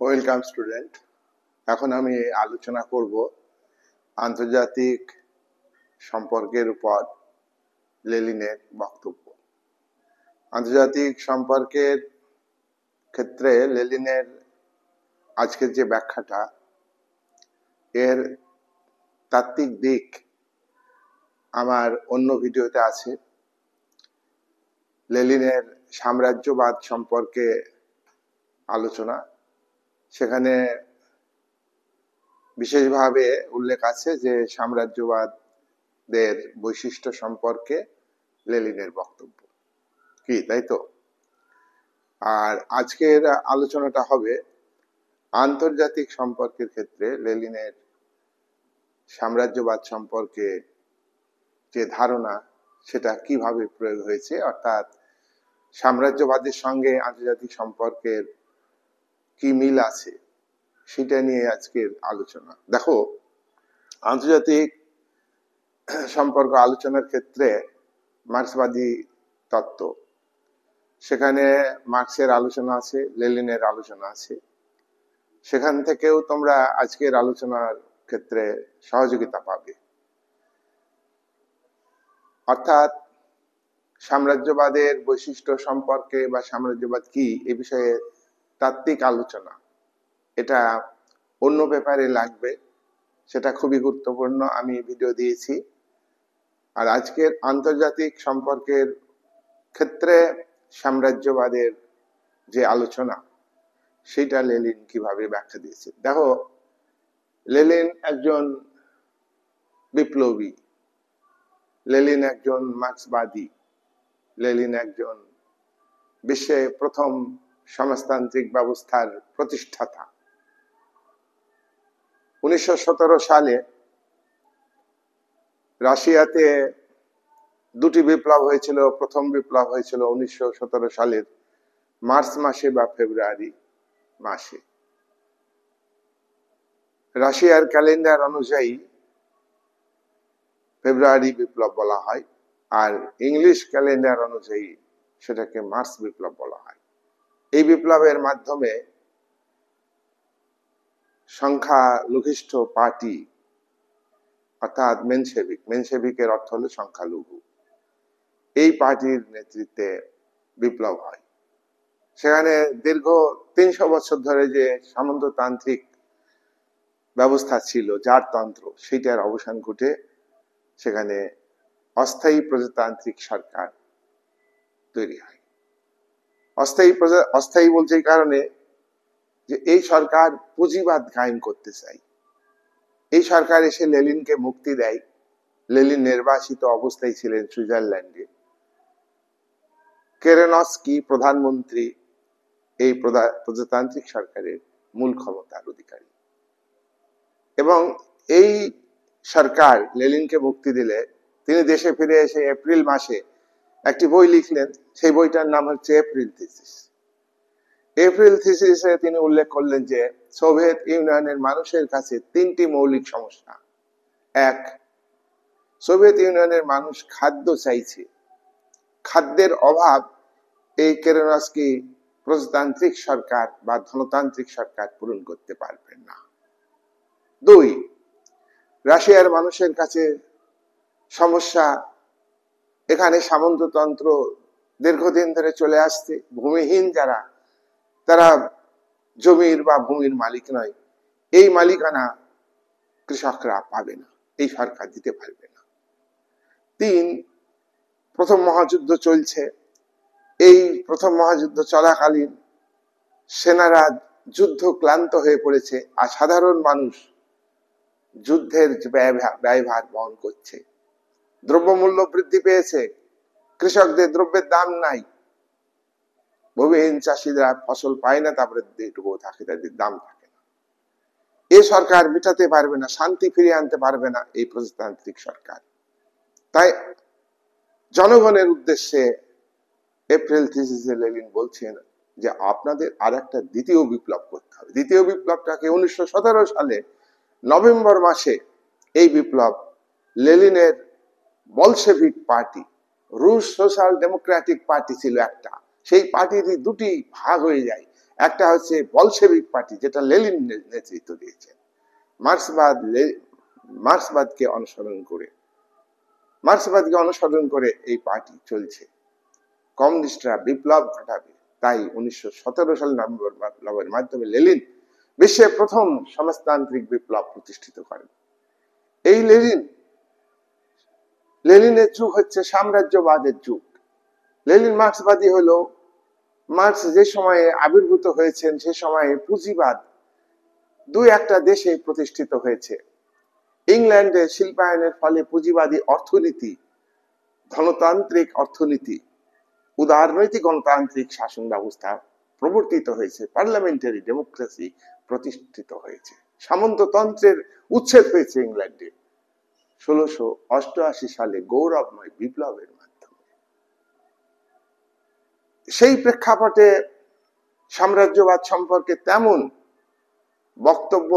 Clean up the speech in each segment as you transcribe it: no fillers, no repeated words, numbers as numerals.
Welcome student. এখন আমি আলোচনা করব আন্তর্জাতিক সম্পর্কের উপর লেনিনের বক্তব্য। আন্তর্জাতিক সম্পর্কের ক্ষেত্রে লেনিনের আজকের যে ব্যাখ্যাটা, এর তাত্ত্বিক দিক আমার অন্য ভিডিওতে আছে। লেনিনের সাম্রাজ্যবাদ সম্পর্কে আলোচনা, সেখানে বিশেষভাবে উল্লেখ আছে যে সাম্রাজ্যবাদের বৈশিষ্ট্য সম্পর্কে লেনিনের বক্তব্য কি, তাই তো? আর আজকের আলোচনাটা হবে আন্তর্জাতিক সম্পর্কের ক্ষেত্রে লেনিনের সাম্রাজ্যবাদ সম্পর্কে যে ধারণা, সেটা কিভাবে প্রয়োগ হয়েছে, অর্থাৎ সাম্রাজ্যবাদের সঙ্গে আন্তর্জাতিক সম্পর্কের কি মিল আছে, সেটা নিয়ে আজকের আলোচনা। দেখো, আন্তর্জাতিক সম্পর্ক আলোচনার ক্ষেত্রে মার্ক্সবাদী তত্ত্ব, সেখানে মার্ক্সের আলোচনা আছে, লেনিনের আলোচনা আছে। সেখান থেকেও তোমরা আজকের আলোচনার ক্ষেত্রে সহযোগিতা পাবে। অর্থাৎ সাম্রাজ্যবাদের বৈশিষ্ট্য সম্পর্কে বা সাম্রাজ্যবাদ কি, এ বিষয়ে তাত্ত্বিক আলোচনা, এটা অন্য পেপারে লাগবে, সেটা খুবই গুরুত্বপূর্ণ, আমি ভিডিও দিয়েছি। আর আজকের আন্তর্জাতিক সম্পর্কের ক্ষেত্রে সাম্রাজ্যবাদের যে আলোচনা, সেটা লেনিন কিভাবে ব্যাখ্যা দিয়েছে। দেখো, লেনিন একজন বিপ্লবী, লেনিন একজন মার্ক্সবাদী, লেনিন একজন বিশ্বে প্রথম সমাজতান্ত্রিক ব্যবস্থার প্রতিষ্ঠাতা। 1917 সালে রাশিয়াতে দুটি বিপ্লব হয়েছিল। প্রথম বিপ্লব হয়েছিল 1917 সালের মার্চ মাসে বা ফেব্রুয়ারি মাসে। রাশিয়ার ক্যালেন্ডার অনুযায়ী ফেব্রুয়ারি বিপ্লব বলা হয়, আর ইংলিশ ক্যালেন্ডার অনুযায়ী সেটাকে মার্চ বিপ্লব বলা হয়। এই বিপ্লবের মাধ্যমে সংখ্যালঘিষ্ঠ পার্টি, অর্থাৎ মেনশেভিকের অর্থ হলো সংখ্যালঘু, এই পার্টির নেতৃত্বে বিপ্লব হয়। সেখানে দীর্ঘ 300 বছর ধরে যে সামন্ততান্ত্রিক ব্যবস্থা ছিল, জারতন্ত্র, সেটার অবসান ঘটে সেখানে অস্থায়ী প্রজাতান্ত্রিক সরকার তৈরি হয়। অস্থায়ী বলছে এই কারণে যে এই সরকার পুঁজিবাদ কায়েম করতে চায়। এই সরকার এসে লেনিনকে মুক্তি দেয়। লেনিন নির্বাসিত অবস্থায় ছিলেন সুইজারল্যান্ডে। কেরেনস্কি প্রধানমন্ত্রী এই প্রজাতান্ত্রিক সরকারের মূল ক্ষমতার অধিকারী, এবং এই সরকার লেনিনকে মুক্তি দিলে তিনি দেশে ফিরে এসে এপ্রিল মাসে একটি বই লিখলেন। সেই বইটার নাম হচ্ছে এপ্রিল থিসিস। এপ্রিল থিসিসে তিনি উল্লেখ করলেন যে সোভিয়েত ইউনিয়নের মানুষের কাছে 3টি মৌলিক সমস্যা। এক, সোভিয়েত ইউনিয়নের মানুষ খাদ্য চাইছে, খাদ্যের অভাব এই কেরেনস্কি প্রজাতান্ত্রিক সরকার বা ধনতান্ত্রিক সরকার পূরণ করতে পারবে না। 2, রাশিয়ার মানুষের কাছে সমস্যা, এখানে সামন্ততন্ত্র দীর্ঘদিন ধরে চলে আসছে। ভূমিহীন যারা, তারা জমির বা ভূমির মালিক নয়, এই মালিকানা কৃষকরা পাবে না, এই সরকার দিতে পারবে না। 3, প্রথম মহাযুদ্ধ চলছে। এই প্রথম মহাযুদ্ধ চলাকালীন সেনারা যুদ্ধ ক্লান্ত হয়ে পড়েছে, আর সাধারণ মানুষ যুদ্ধের ব্যয়ভার বহন করছে। দ্রব্যমূল্য বৃদ্ধি পেয়েছে, কৃষকদের দ্রব্যের দাম নাই, ভূমিহীন চাষিরা ফসল পায় না, তারপরে যেটুকু থাকে তাদের দাম থাকে না। এই সরকার মেটাতে পারবে না, শান্তি ফিরিয়ে আনতে পারবে না এই প্রজাতান্ত্রিক সরকার। তাই জনগণের উদ্দেশ্যে এপ্রিল থিসিসে লেনিন বলছেন যে আপনাদের আর একটা দ্বিতীয় বিপ্লব করতে হবে। দ্বিতীয় বিপ্লবটাকে 1917 সালে নভেম্বর মাসে, এই বিপ্লব লেনিনের বলশেভিক পার্টি, রুশ সোশ্যাল ডেমোক্রেটিক পার্টি ছিল একটা, সেই পার্টির দুটি ভাগ হয়ে যায়। একটা হচ্ছে বলশেভিক পার্টি, যেটা লেনিন নেতৃত্ব দিয়েছেন, মার্ক্সবাদকে অনুসরণ করে এই পার্টি চলছে। কমিউনিস্টরা বিপ্লব ঘটাবে, তাই 1917 সালে নভেম্বর বিপ্লবের মাধ্যমে লেনিন বিশ্বের প্রথম সমাজতান্ত্রিক বিপ্লব প্রতিষ্ঠিত করেন। এই লেনিনের যুগ হচ্ছে সাম্রাজ্যবাদের যুগ। লেনিন মার্ক্সবাদী হলো, মার্ক্স যে সময়ে আবির্ভূত হয়েছেন সে সময়ে পুঁজিবাদ দুই একটা দেশে প্রতিষ্ঠিত হয়েছে। ইংল্যান্ডে শিল্পায়নের ফলে পুঁজিবাদী অর্থনীতি, ধনতান্ত্রিক অর্থনীতি, উদারনৈতিক গণতান্ত্রিক শাসন ব্যবস্থা প্রবর্তিত হয়েছে, পার্লামেন্টারি ডেমোক্রেসি প্রতিষ্ঠিত হয়েছে, সামন্ততন্ত্রের উচ্ছেদ হয়েছে ইংল্যান্ডে 1688 সালে গৌরবময় বিপ্লবের মাধ্যমে। সেই প্রেক্ষাপটে সাম্রাজ্যবাদ সম্পর্কে তেমন বক্তব্য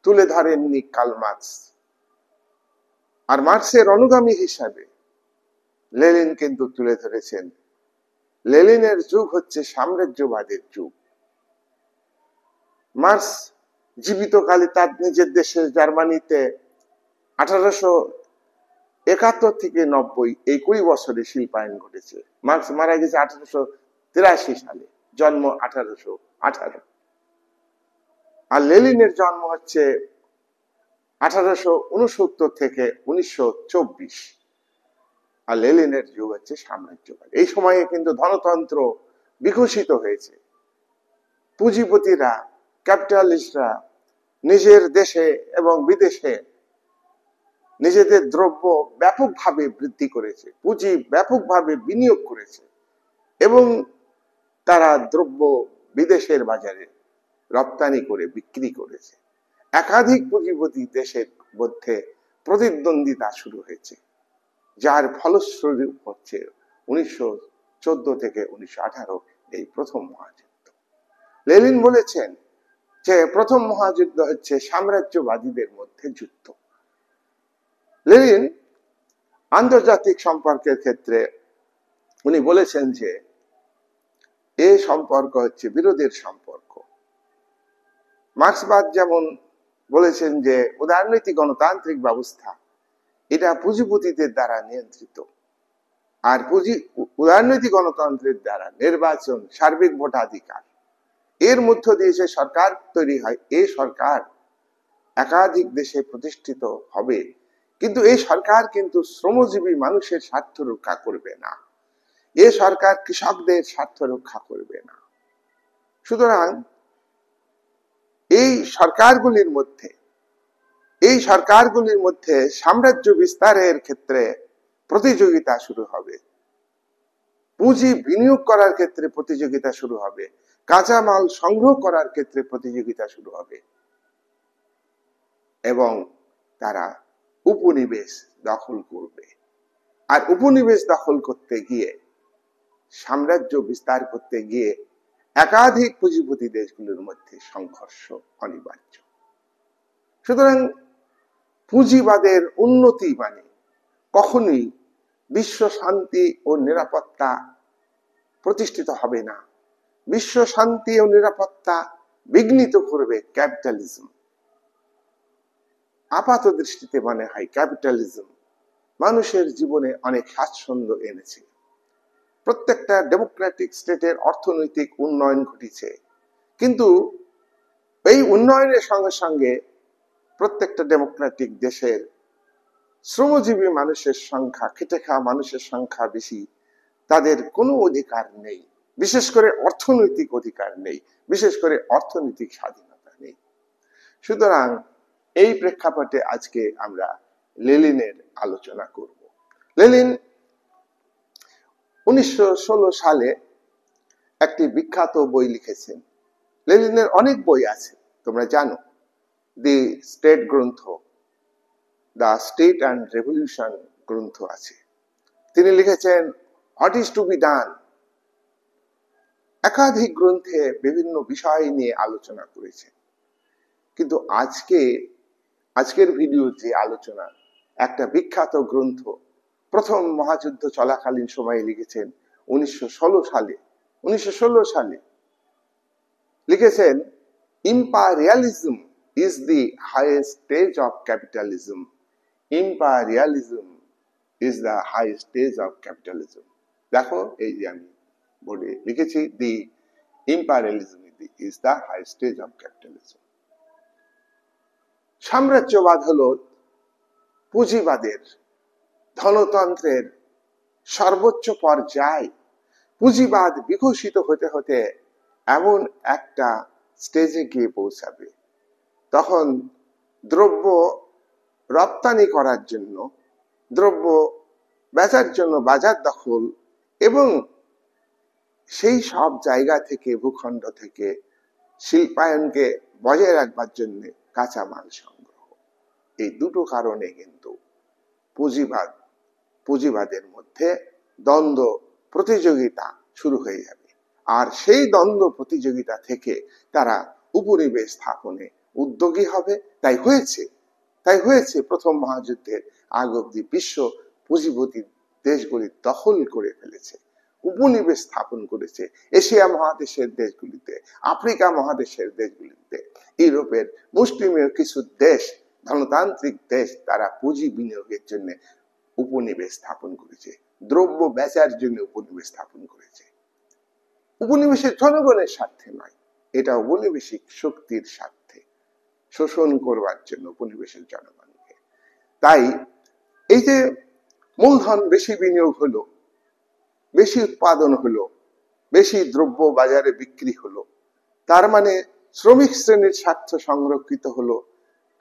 তুলে ধরেননি কার্ল মার্কস। আর মার্ক্সের অনুগামী হিসাবে লেনিন কিন্তু তুলে ধরেছেন লেনিনের যুগ হচ্ছে সাম্রাজ্যবাদের যুগ। মার্ক্স জীবিতকালে তার নিজের দেশে জার্মানিতে 1871 থেকে 90 এই 20 বছরে শিল্পায়ন ঘটেছে। মার্ক্স মারা গেছে 1883 সালে, জন্ম 1818। আর লেনিনের জন্ম হচ্ছে 1869 থেকে 1924। আর লেনিনের যুগ হচ্ছে সাম্রাজ্যবাদ। এই সময়ে কিন্তু ধনতন্ত্র বিকশিত হয়েছে। পুঁজিপতিরা, ক্যাপিটালিস্টরা নিজের দেশে এবং বিদেশে নিজেদের দ্রব্য ব্যাপকভাবে বৃদ্ধি করেছে, পুঁজি ব্যাপকভাবে বিনিয়োগ করেছে এবং তারা দ্রব্য বিদেশের বাজারে রপ্তানি করে বিক্রি করেছে। একাধিক পুঁজিপতি দেশের মধ্যে প্রতিদ্বন্দ্বিতা শুরু হয়েছে, যার ফলস্বরূপ হচ্ছে 1914 থেকে 1918 এই প্রথম মহাযুদ্ধ। লেনিন বলেছেন যে প্রথম মহাযুদ্ধ হচ্ছে সাম্রাজ্যবাদীদের মধ্যে যুদ্ধ। লেনিন আন্তর্জাতিক সম্পর্কের ক্ষেত্রে উনি বলেছেন যে এই সম্পর্ক হচ্ছে বিরোধের সম্পর্ক। মার্ক্সবাদ যেমন বলেছেন যে উদারনৈতিক গণতান্ত্রিক ব্যবস্থা এটা পুঁজিপতিদের দ্বারা নিয়ন্ত্রিত, আর উদারনৈতিক গণতন্ত্রের দ্বারা নির্বাচন, সার্বিক ভোটাধিকার, এর মধ্য দিয়ে যে সরকার তৈরি হয়, এই সরকার একাধিক দেশে প্রতিষ্ঠিত হবে, কিন্তু এই সরকার কিন্তু শ্রমজীবী মানুষের স্বার্থ রক্ষা করবে না, এই সরকার কৃষকদের স্বার্থ রক্ষা করবে না। সুতরাং এই সরকারগুলির মধ্যে সাম্রাজ্য বিস্তারের ক্ষেত্রে প্রতিযোগিতা শুরু হবে, পুঁজি বিনিয়োগ করার ক্ষেত্রে প্রতিযোগিতা শুরু হবে, কাঁচামাল সংগ্রহ করার ক্ষেত্রে প্রতিযোগিতা শুরু হবে এবং তারা উপনিবেশ দখল করবে। আর উপনিবেশ দখল করতে গিয়ে, সাম্রাজ্য বিস্তার করতে গিয়ে একাধিক পুঁজিপতি দেশগুলোর মধ্যে সংঘর্ষ অনিবার্য। সুতরাং পুঁজিবাদের উন্নতি মানে কখনোই বিশ্ব শান্তি ও নিরাপত্তা প্রতিষ্ঠিত হবে না। বিশ্ব শান্তি ও নিরাপত্তা বিঘ্নিত করবে ক্যাপিটালিজম। আপাত দৃষ্টিতে মনে হয় ক্যাপিটালিজম মানুষের জীবনে অনেক স্বাচ্ছন্দ্য এনেছে, প্রত্যেকটা ডেমোক্রেটিক স্টেটের অর্থনৈতিক উন্নয়ন ঘটেছে, কিন্তু এই উন্নয়নের সঙ্গে সঙ্গে প্রত্যেকটা ডেমোক্রেটিক দেশের শ্রমজীবী মানুষের সংখ্যা, খেটে খাওয়া মানুষের সংখ্যা বেশি, তাদের কোনো অধিকার নেই, বিশেষ করে অর্থনৈতিক অধিকার নেই, বিশেষ করে অর্থনৈতিক স্বাধীনতা নেই। সুতরাং এই প্রেক্ষাপটে আজকে আমরা লেনিনের আলোচনা করব। লেনিন 1916 সালে একটি বিখ্যাত বই লিখেছেন। লেনিনের অনেক বই আছে, তোমরা জানো, দি স্টেট গ্রন্থ, দ্য স্টেট অ্যান্ড রেভলিউশন গ্রন্থ আছে। তিনি লিখেছেন what is to be done. একাধিক গ্রন্থে বিভিন্ন বিষয় নিয়ে আলোচনা করেছেন, কিন্তু আজকের ভিডিও যে আলোচনা, একটা বিখ্যাত গ্রন্থ প্রথম মহাযুদ্ধ চলাকালীন সময়ে লিখেছেন 1916 সালে। লিখেছেন, imperialism is the highest stage of capitalism. Imperialism is the highest stage of capitalism. দেখো, এই যে আমি বোর্ডে লিখেছি, the imperialism is the highest stage of capitalism. সাম্রাজ্যবাদ হলো পুঁজিবাদের, ধনতন্ত্রের সর্বোচ্চ পর্যায়। পুঁজিবাদ বিকশিত হতে হতে এমন একটা স্টেজে গিয়ে পৌঁছাবে, তখন দ্রব্য রপ্তানি করার জন্য, দ্রব্য বেচার জন্য বাজার দখল এবং সেই সব জায়গা থেকে, ভূখণ্ড থেকে শিল্পায়নকে বজায় রাখবার জন্য কাঁচামাল সংগ্রহ, এই দুটো কারণে কিন্তু পুঁজিবাদের মধ্যে দ্বন্দ্ব প্রতিযোগিতা শুরু হয়ে যাবে। আর সেই দ্বন্দ্ব প্রতিযোগিতা থেকে তারা উপনিবেশ স্থাপনে উদ্যোগী হবে। তাই হয়েছে প্রথম মহাযুদ্ধের আগ অব্দি বিশ্ব পুঁজিপতি দেশগুলি দখল করে ফেলেছে, উপনিবেশ স্থাপন করেছে এশিয়া মহাদেশের দেশগুলিতে, আফ্রিকা মহাদেশের দেশগুলিতে, ইউরোপের মুষ্টিমেয় কিছু দেশ, ধনতান্ত্রিক দেশ, তারা পুঁজি বিনিয়োগের জন্য উপনিবেশ স্থাপন করেছে, দ্রব্য বেচার জন্য উপনিবেশ স্থাপন করেছে। উপনিবেশের জনগণের স্বার্থে নয়, এটা ঔপনিবেশিক শক্তির স্বার্থে, শোষণ করবার জন্য উপনিবেশের জনগণকে। তাই এই যে মূলধন বেশি বিনিয়োগ হলো, বেশি উৎপাদন হলো, বেশি দ্রব্য বাজারে বিক্রি হলো, তার মানে শ্রমিক শ্রেণীর স্বার্থ সংরক্ষিত হলো,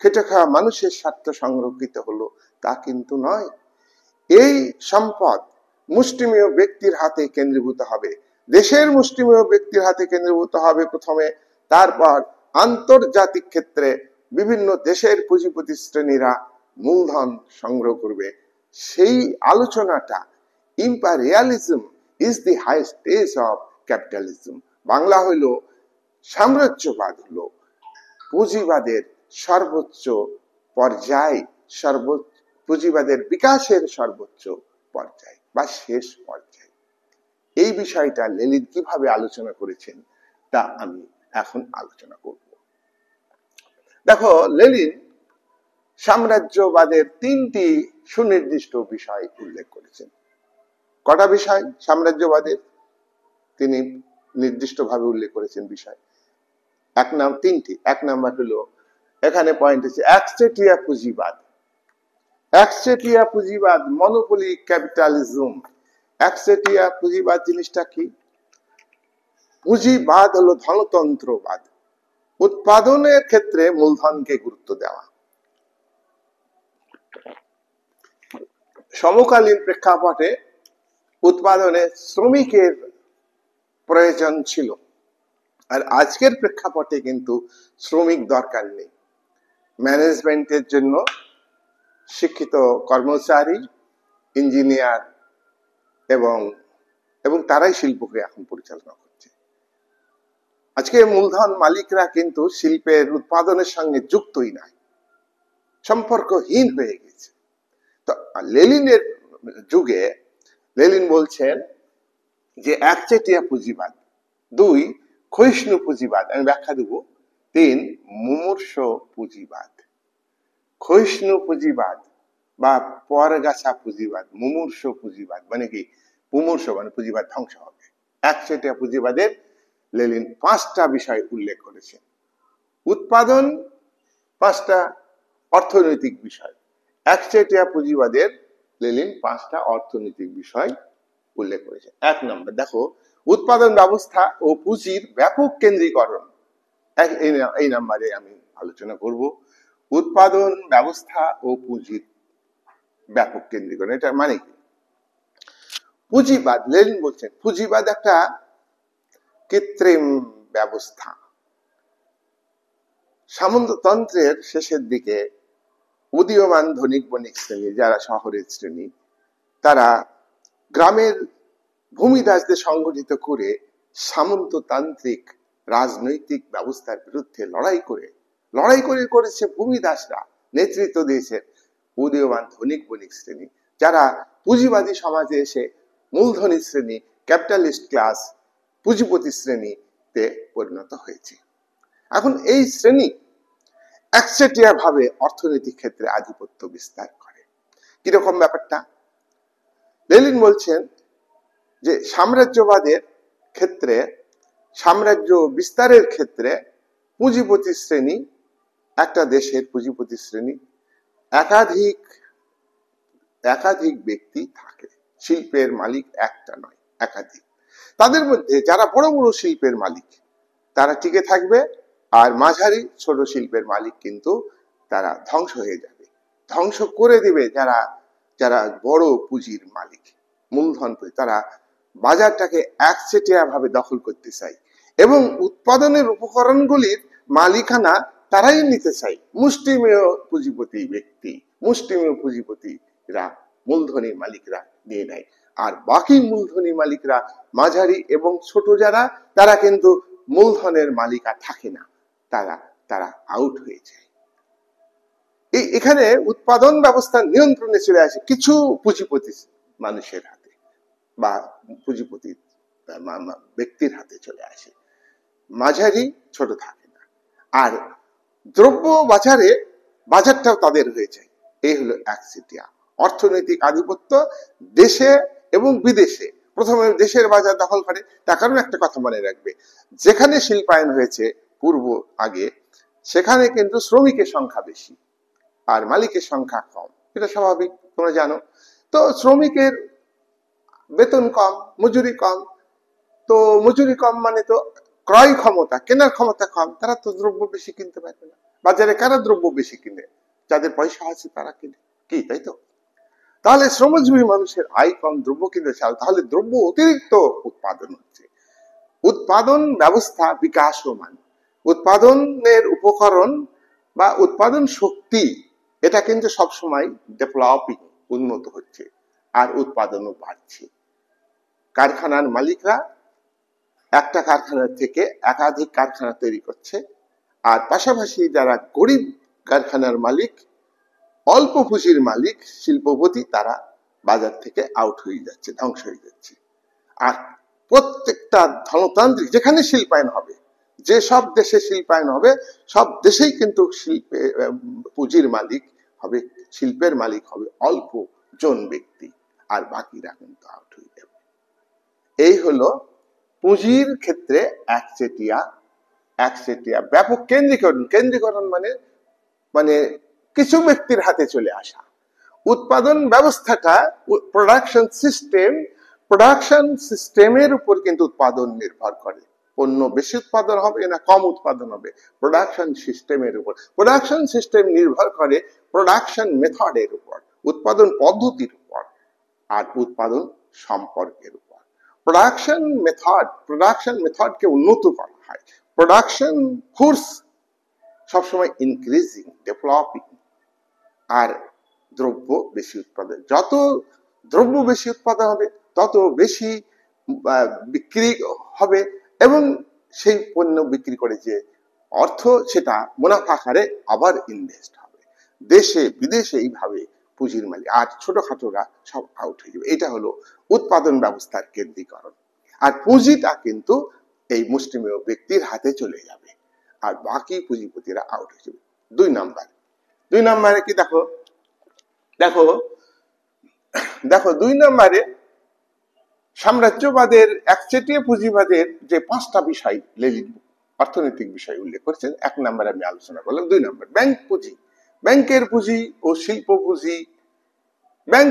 খেটে খাওয়া মানুষের স্বার্থ সংরক্ষিত হলো, তা কিন্তু নয়। এই সম্পদ মুষ্টিমেয় ব্যক্তির হাতে কেন্দ্রীভূত হবে, দেশের মুষ্টিমেয় ব্যক্তির হাতে কেন্দ্রীভূত হবে প্রথমে, তারপর আন্তর্জাতিক ক্ষেত্রে বিভিন্ন দেশের পুঁজিপতি শ্রেণীরা মূলধন সংগ্রহ করবে। সেই আলোচনাটা imperialism is the highest stage of capitalism. Bangla হইল সাম্রাজ্যবাদ, হলো পুঁজিবাদের সর্বোচ্চ পর্যায়, পুঁজিবাদের বিকাশের সর্বোচ্চ পর্যায় বা শেষ পর্যায়। এই বিষয়টা লেনিন কিভাবে আলোচনা করেছেন তা আমি এখন আলোচনা করব। দেখো, লেনিন সাম্রাজ্যবাদের তিনটি সুনির্দিষ্ট বিষয় উল্লেখ করেছেন। কটা বিষয় সাম্রাজ্যবাদের তিনি নির্দিষ্টভাবে উল্লেখ করেছেন বিষয়? তিনটি। এক নাম্বার হলো, এখানে পয়েন্ট হচ্ছে একচেটিয়া পুঁজিবাদ। একচেটিয়া পুঁজিবাদ, মনোপলি ক্যাপিটালিজম। একচেটিয়া পুঁজিবাদ জিনিসটা কি? পুঁজিবাদ হলো ধনতন্ত্রবাদ, উৎপাদনের ক্ষেত্রে মূলধনকে গুরুত্ব দেওয়া। সমকালীন প্রেক্ষাপটে উৎপাদনে শ্রমিকের প্রয়োজন ছিল, আর আজকের প্রেক্ষাপটে কিন্তু শ্রমিক দরকার নেই। ম্যানেজমেন্টের জন্য শিক্ষিত কর্মচারী, ইঞ্জিনিয়ার এবং তারাই শিল্পকে এখন পরিচালনা করছে। আজকে মূলধন মালিকরা কিন্তু শিল্পের উৎপাদনের সঙ্গে যুক্তই নাই, সম্পর্কহীন হয়ে গেছে। তো লেনিনের যুগে লেনিন বলছেন যে একচেটিয়া পুঁজিবাদ, 2 ক্ষয়িষ্ণু পুঁজিবাদ, আমি ব্যাখ্যা দেব, 3 মুমূর্ষ পুঁজিবাদ। ক্ষয়িষ্ণু পুঁজিবাদ বা পরগাছা পুঁজিবাদ, মুমূর্ষ পুঁজিবাদ মানে কি? মুমূর্ষ মানে পুঁজিবাদ ধ্বংস হবে। একচেটিয়া পুঁজিবাদের লেনিন 5টা বিষয় উল্লেখ করেছেন। উৎপাদন 5টা অর্থনৈতিক বিষয়, একচেটিয়া পুঁজিবাদের লেনিন 5টা অর্থনৈতিক বিষয় উল্লেখ করেছে। 1 নম্বর দেখো, উৎপাদন ব্যবস্থা ও পুঁজির ব্যাপক কেন্দ্রীকরণ। এই নম্বরে আমি আলোচনা করব উৎপাদন ব্যবস্থা ও পুঁজির ব্যাপক কেন্দ্রীকরণ। এটা মানে কি? পুঁজিবাদ, লেনিন বলছেন পুঁজিবাদ একটা কৃত্রিম ব্যবস্থা। সামন্ততন্ত্রের শেষের দিকে উদীয়মান ধনিক বণিক শ্রেণী, যারা শহরের শ্রেণী, তারা গ্রামের ভূমিদাসদের সংগঠিত করে সামন্ততান্ত্রিক রাজনৈতিক ব্যবস্থার বিরুদ্ধে লড়াই করেছে ভূমিদাসরা, নেতৃত্ব দিয়েছে উদীয়মান ধনিক বণিক শ্রেণী, যারা পুঁজিবাদী সমাজে এসে মূলধনী শ্রেণী, ক্যাপিটালিস্ট ক্লাস, পুঁজিপতি শ্রেণী, তে পরিণত হয়েছে। এখন এই শ্রেণী একচেটিয়া ভাবে অর্থনৈতিক ক্ষেত্রে আধিপত্য বিস্তার করে। কিরকম ব্যাপারটা? লেনিন বলছেন যে সাম্রাজ্যবাদের ক্ষেত্রে, সাম্রাজ্য বিস্তারের ক্ষেত্রে পুঁজিপতি শ্রেণী, একটা দেশের পুঁজিপতি শ্রেণী একাধিক একাধিক ব্যক্তি থাকে। শিল্পের মালিক একটা নয়, একাধিক। তাদের মধ্যে যারা বড় বড় শিল্পের মালিক তারা টিকে থাকবে, আর মাঝারি ছোট শিল্পের মালিক কিন্তু তারা ধ্বংস হয়ে যাবে, ধ্বংস করে দিবে যারা যারা বড় পুঁজির মালিক, মূলধন, তারা বাজারটাকে একচেটিয়া ভাবে দখল করতে চায় এবং উৎপাদনের উপকরণগুলির মালিকানা তারাই নিতে চায়। মুষ্টিমেয় পুঁজিপতি ব্যক্তি, মুষ্টিমেয় পুঁজিপতিরা, মূলধনী মালিকরা নিয়ে নেয়, আর বাকি মূলধনী মালিকরা, মাঝারি এবং ছোট যারা, তারা কিন্তু মূলধনের মালিক আর থাকে না, তারা তারা আউট হয়ে যায়। এখানে উৎপাদন ব্যবস্থা নিয়ন্ত্রণে চলে আসে কিছু পুঁজিপতি মানুষের হাতে বা পুঁজিপতি ব্যক্তির হাতে চলে আসে, মাঝারি ছোট থাকে না। আর দ্রব্য বাজারে বাজারটাও তাদের হয়ে যায়। এই হলো একচেটিয়া অর্থনৈতিক আধিপত্য দেশে এবং বিদেশে। প্রথমে দেশের বাজার দখল করে, তার কারণ একটা কথা মনে রাখবে, যেখানে শিল্পায়ন হয়েছে পূর্ব আগে, সেখানে কিন্তু শ্রমিকের সংখ্যা বেশি আর মালিকের সংখ্যা কম, এটা স্বাভাবিক, তোমরা জানো। তো শ্রমিকের বেতন কম, মজুরি কম, তো মজুরি কম মানে তো ক্রয় ক্ষমতা, কেনার ক্ষমতা কম, তারা তো দ্রব্য বেশি কিনতে পারবে না। বাজারে কারা দ্রব্য বেশি কিনে? যাদের পয়সা আছে তারা কিনে, কি তাই তো? তাহলে শ্রমজীবী মানুষের আয় কম, দ্রব্য কিনতে চাও, তাহলে দ্রব্য অতিরিক্ত উৎপাদন হচ্ছে। উৎপাদন ব্যবস্থা বিকাশমান, উৎপাদনের উপকরণ বা উৎপাদন শক্তি, এটা কিন্তু সবসময় ডেভেলপিং, উন্নত হচ্ছে, আর উৎপাদনও বাড়ছে। কারখানার মালিকরা একটা কারখানা থেকে একাধিক কারখানা তৈরি করছে, আর পাশাপাশি যারা গরিব কারখানার মালিক, অল্প পুঁজির মালিক, শিল্পপতি, তারা বাজার থেকে আউট হয়ে যাচ্ছে, ধ্বংস হয়ে যাচ্ছে। আর প্রত্যেকটা ধনতান্ত্রিক, যেখানে শিল্পায়ন হবে, যে সব দেশে শিল্পায়ন হবে, সব দেশেই কিন্তু শিল্পে পুঁজির মালিক হবে, শিল্পের মালিক হবে অল্প জন ব্যক্তি, আর বাকিরা কিন্তু আউট হয়ে যাবে। এই হলো পুঁজির ক্ষেত্রে একচেটিয়া ব্যাপক কেন্দ্রীকরণ। কেন্দ্রীকরণ মানে মানে কিছু ব্যক্তির হাতে চলে আসা। উৎপাদন ব্যবস্থাটা, প্রোডাকশন সিস্টেমের উপর কিন্তু উৎপাদন নির্ভর করে। পণ্য বেশি উৎপাদন হবে না কম উৎপাদন হবে, প্রোডাকশন সিস্টেমের উপর। প্রোডাকশন সিস্টেম নির্ভর করে প্রোডাকশন মেথডের উপর, উৎপাদন পদ্ধতির উপর, আর উৎপাদন সম্পর্কের উপর। প্রোডাকশন মেথডকে উন্নত করা হয়, প্রোডাকশন ফোর্স সবসময় ইনক্রিজিং, ডেভেলপিং, আর দ্রব্য বেশি উৎপাদন, যত দ্রব্য বেশি উৎপাদন হবে তত বেশি বিক্রি হবে, এবং সেই পণ্য বিক্রি করে যে অর্থ, সেটা মুনাফা আকারে আবার ইনভেস্ট হবে দেশে বিদেশে। এইভাবে পুঁজির মালিক আর ছোটখাটোরা সব আউট হয়ে যাবে। এটা হলো উৎপাদন ব্যবস্থার কেন্দ্রীকরণ। আর পুঁজিটা কিন্তু এই মুষ্টিমেয় ব্যক্তির হাতে চলে যাবে, আর বাকি পুঁজিপতিরা আউট হয়ে যাবে। দুই নম্বরে কি দেখো, দুই নম্বরে সাম্রাজ্যবাদের, একচেটিয়া পুঁজিবাদের যে 5টা বিষয় লেনিন অর্থনৈতিক বিষয় উল্লেখ করেছেন, 1 নম্বরে আমি আলোচনা করলাম। 2 নম্বর ব্যাংক পুঁজি, ব্যাংকের পুঁজি ও শিল্প পুঁজি। ব্যাংক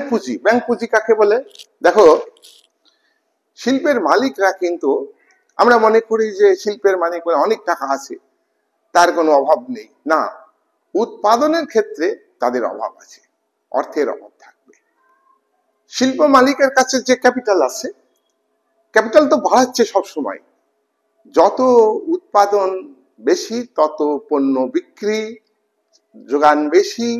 পুঁজি কাকে বলে? দেখো, শিল্পের মালিকরা কিন্তু, আমরা মনে করি যে শিল্পের মালিক অনেক টাকা আছে, তার কোনো অভাব নেই, না, উৎপাদনের ক্ষেত্রে তাদের অভাব আছে, অর্থের অভাব থাকবে। শিল্প মালিকের কাছে যে ক্যাপিটাল আছে, ক্যাপিটাল তো বাড়াচ্ছে সব সময়, যত উৎপাদন বেশি তত পণ্য বিক্রি, যোগান বেশি,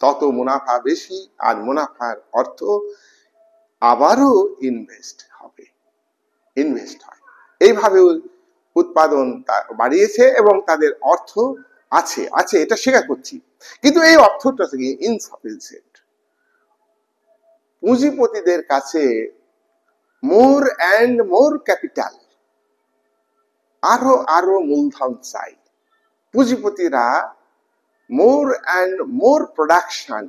তত মুনাফা বেশি, আর মুনাফার অর্থ আবারও ইনভেস্ট হয়। এইভাবে উৎপাদন বাড়িয়েছে এবং তাদের অর্থ আছে, এটা স্বীকার করছি, কিন্তু এই অর্থটা থেকে ইনসাফিসিয়েন্ট। পুঁজিপতিদের কাছে মোর অ্যান্ড মোর ক্যাপিটাল, আরো আরো মূলধন চাই। পুঁজিপতিরা মোর অ্যান্ড মোর প্রোডাকশন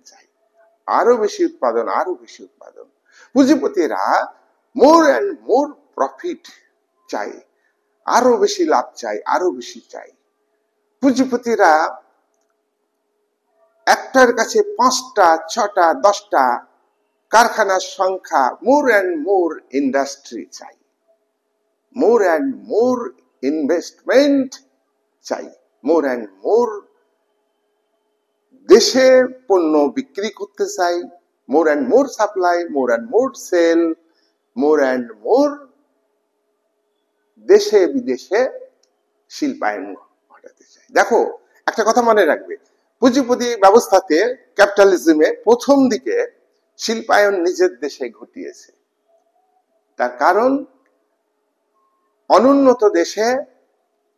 চাই, আরো বেশি উৎপাদন, আরো বেশি উৎপাদন। পুঁজিপতিরা মোর অ্যান্ড মোর প্রফিট চাই, আরো বেশি লাভ চাই, আরো বেশি চাই। পুঁজিপতিরা একটার কাছে 5টা 6টা 10টা কারখানার সংখ্যা, মোর অ্যান্ড মোর ইন্ডাস্ট্রি চাই, মোর অ্যান্ড মোর ইনভেস্টমেন্ট চাই, মোর অ্যান্ড মোর দেশে পণ্য বিক্রি করতে চাই, more and more supply, more and more sale, more and more দেশে বিদেশে শিল্পায়ন ঘটাতে চাই। দেখো, একটা কথা মনে রাখবে, পুঁজিপতি ব্যবস্থাতে, ক্যাপিটালিজমে প্রথম দিকে শিল্পায়ন নিজের দেশে ঘটিয়েছে। তার কারণ অনুন্নত দেশে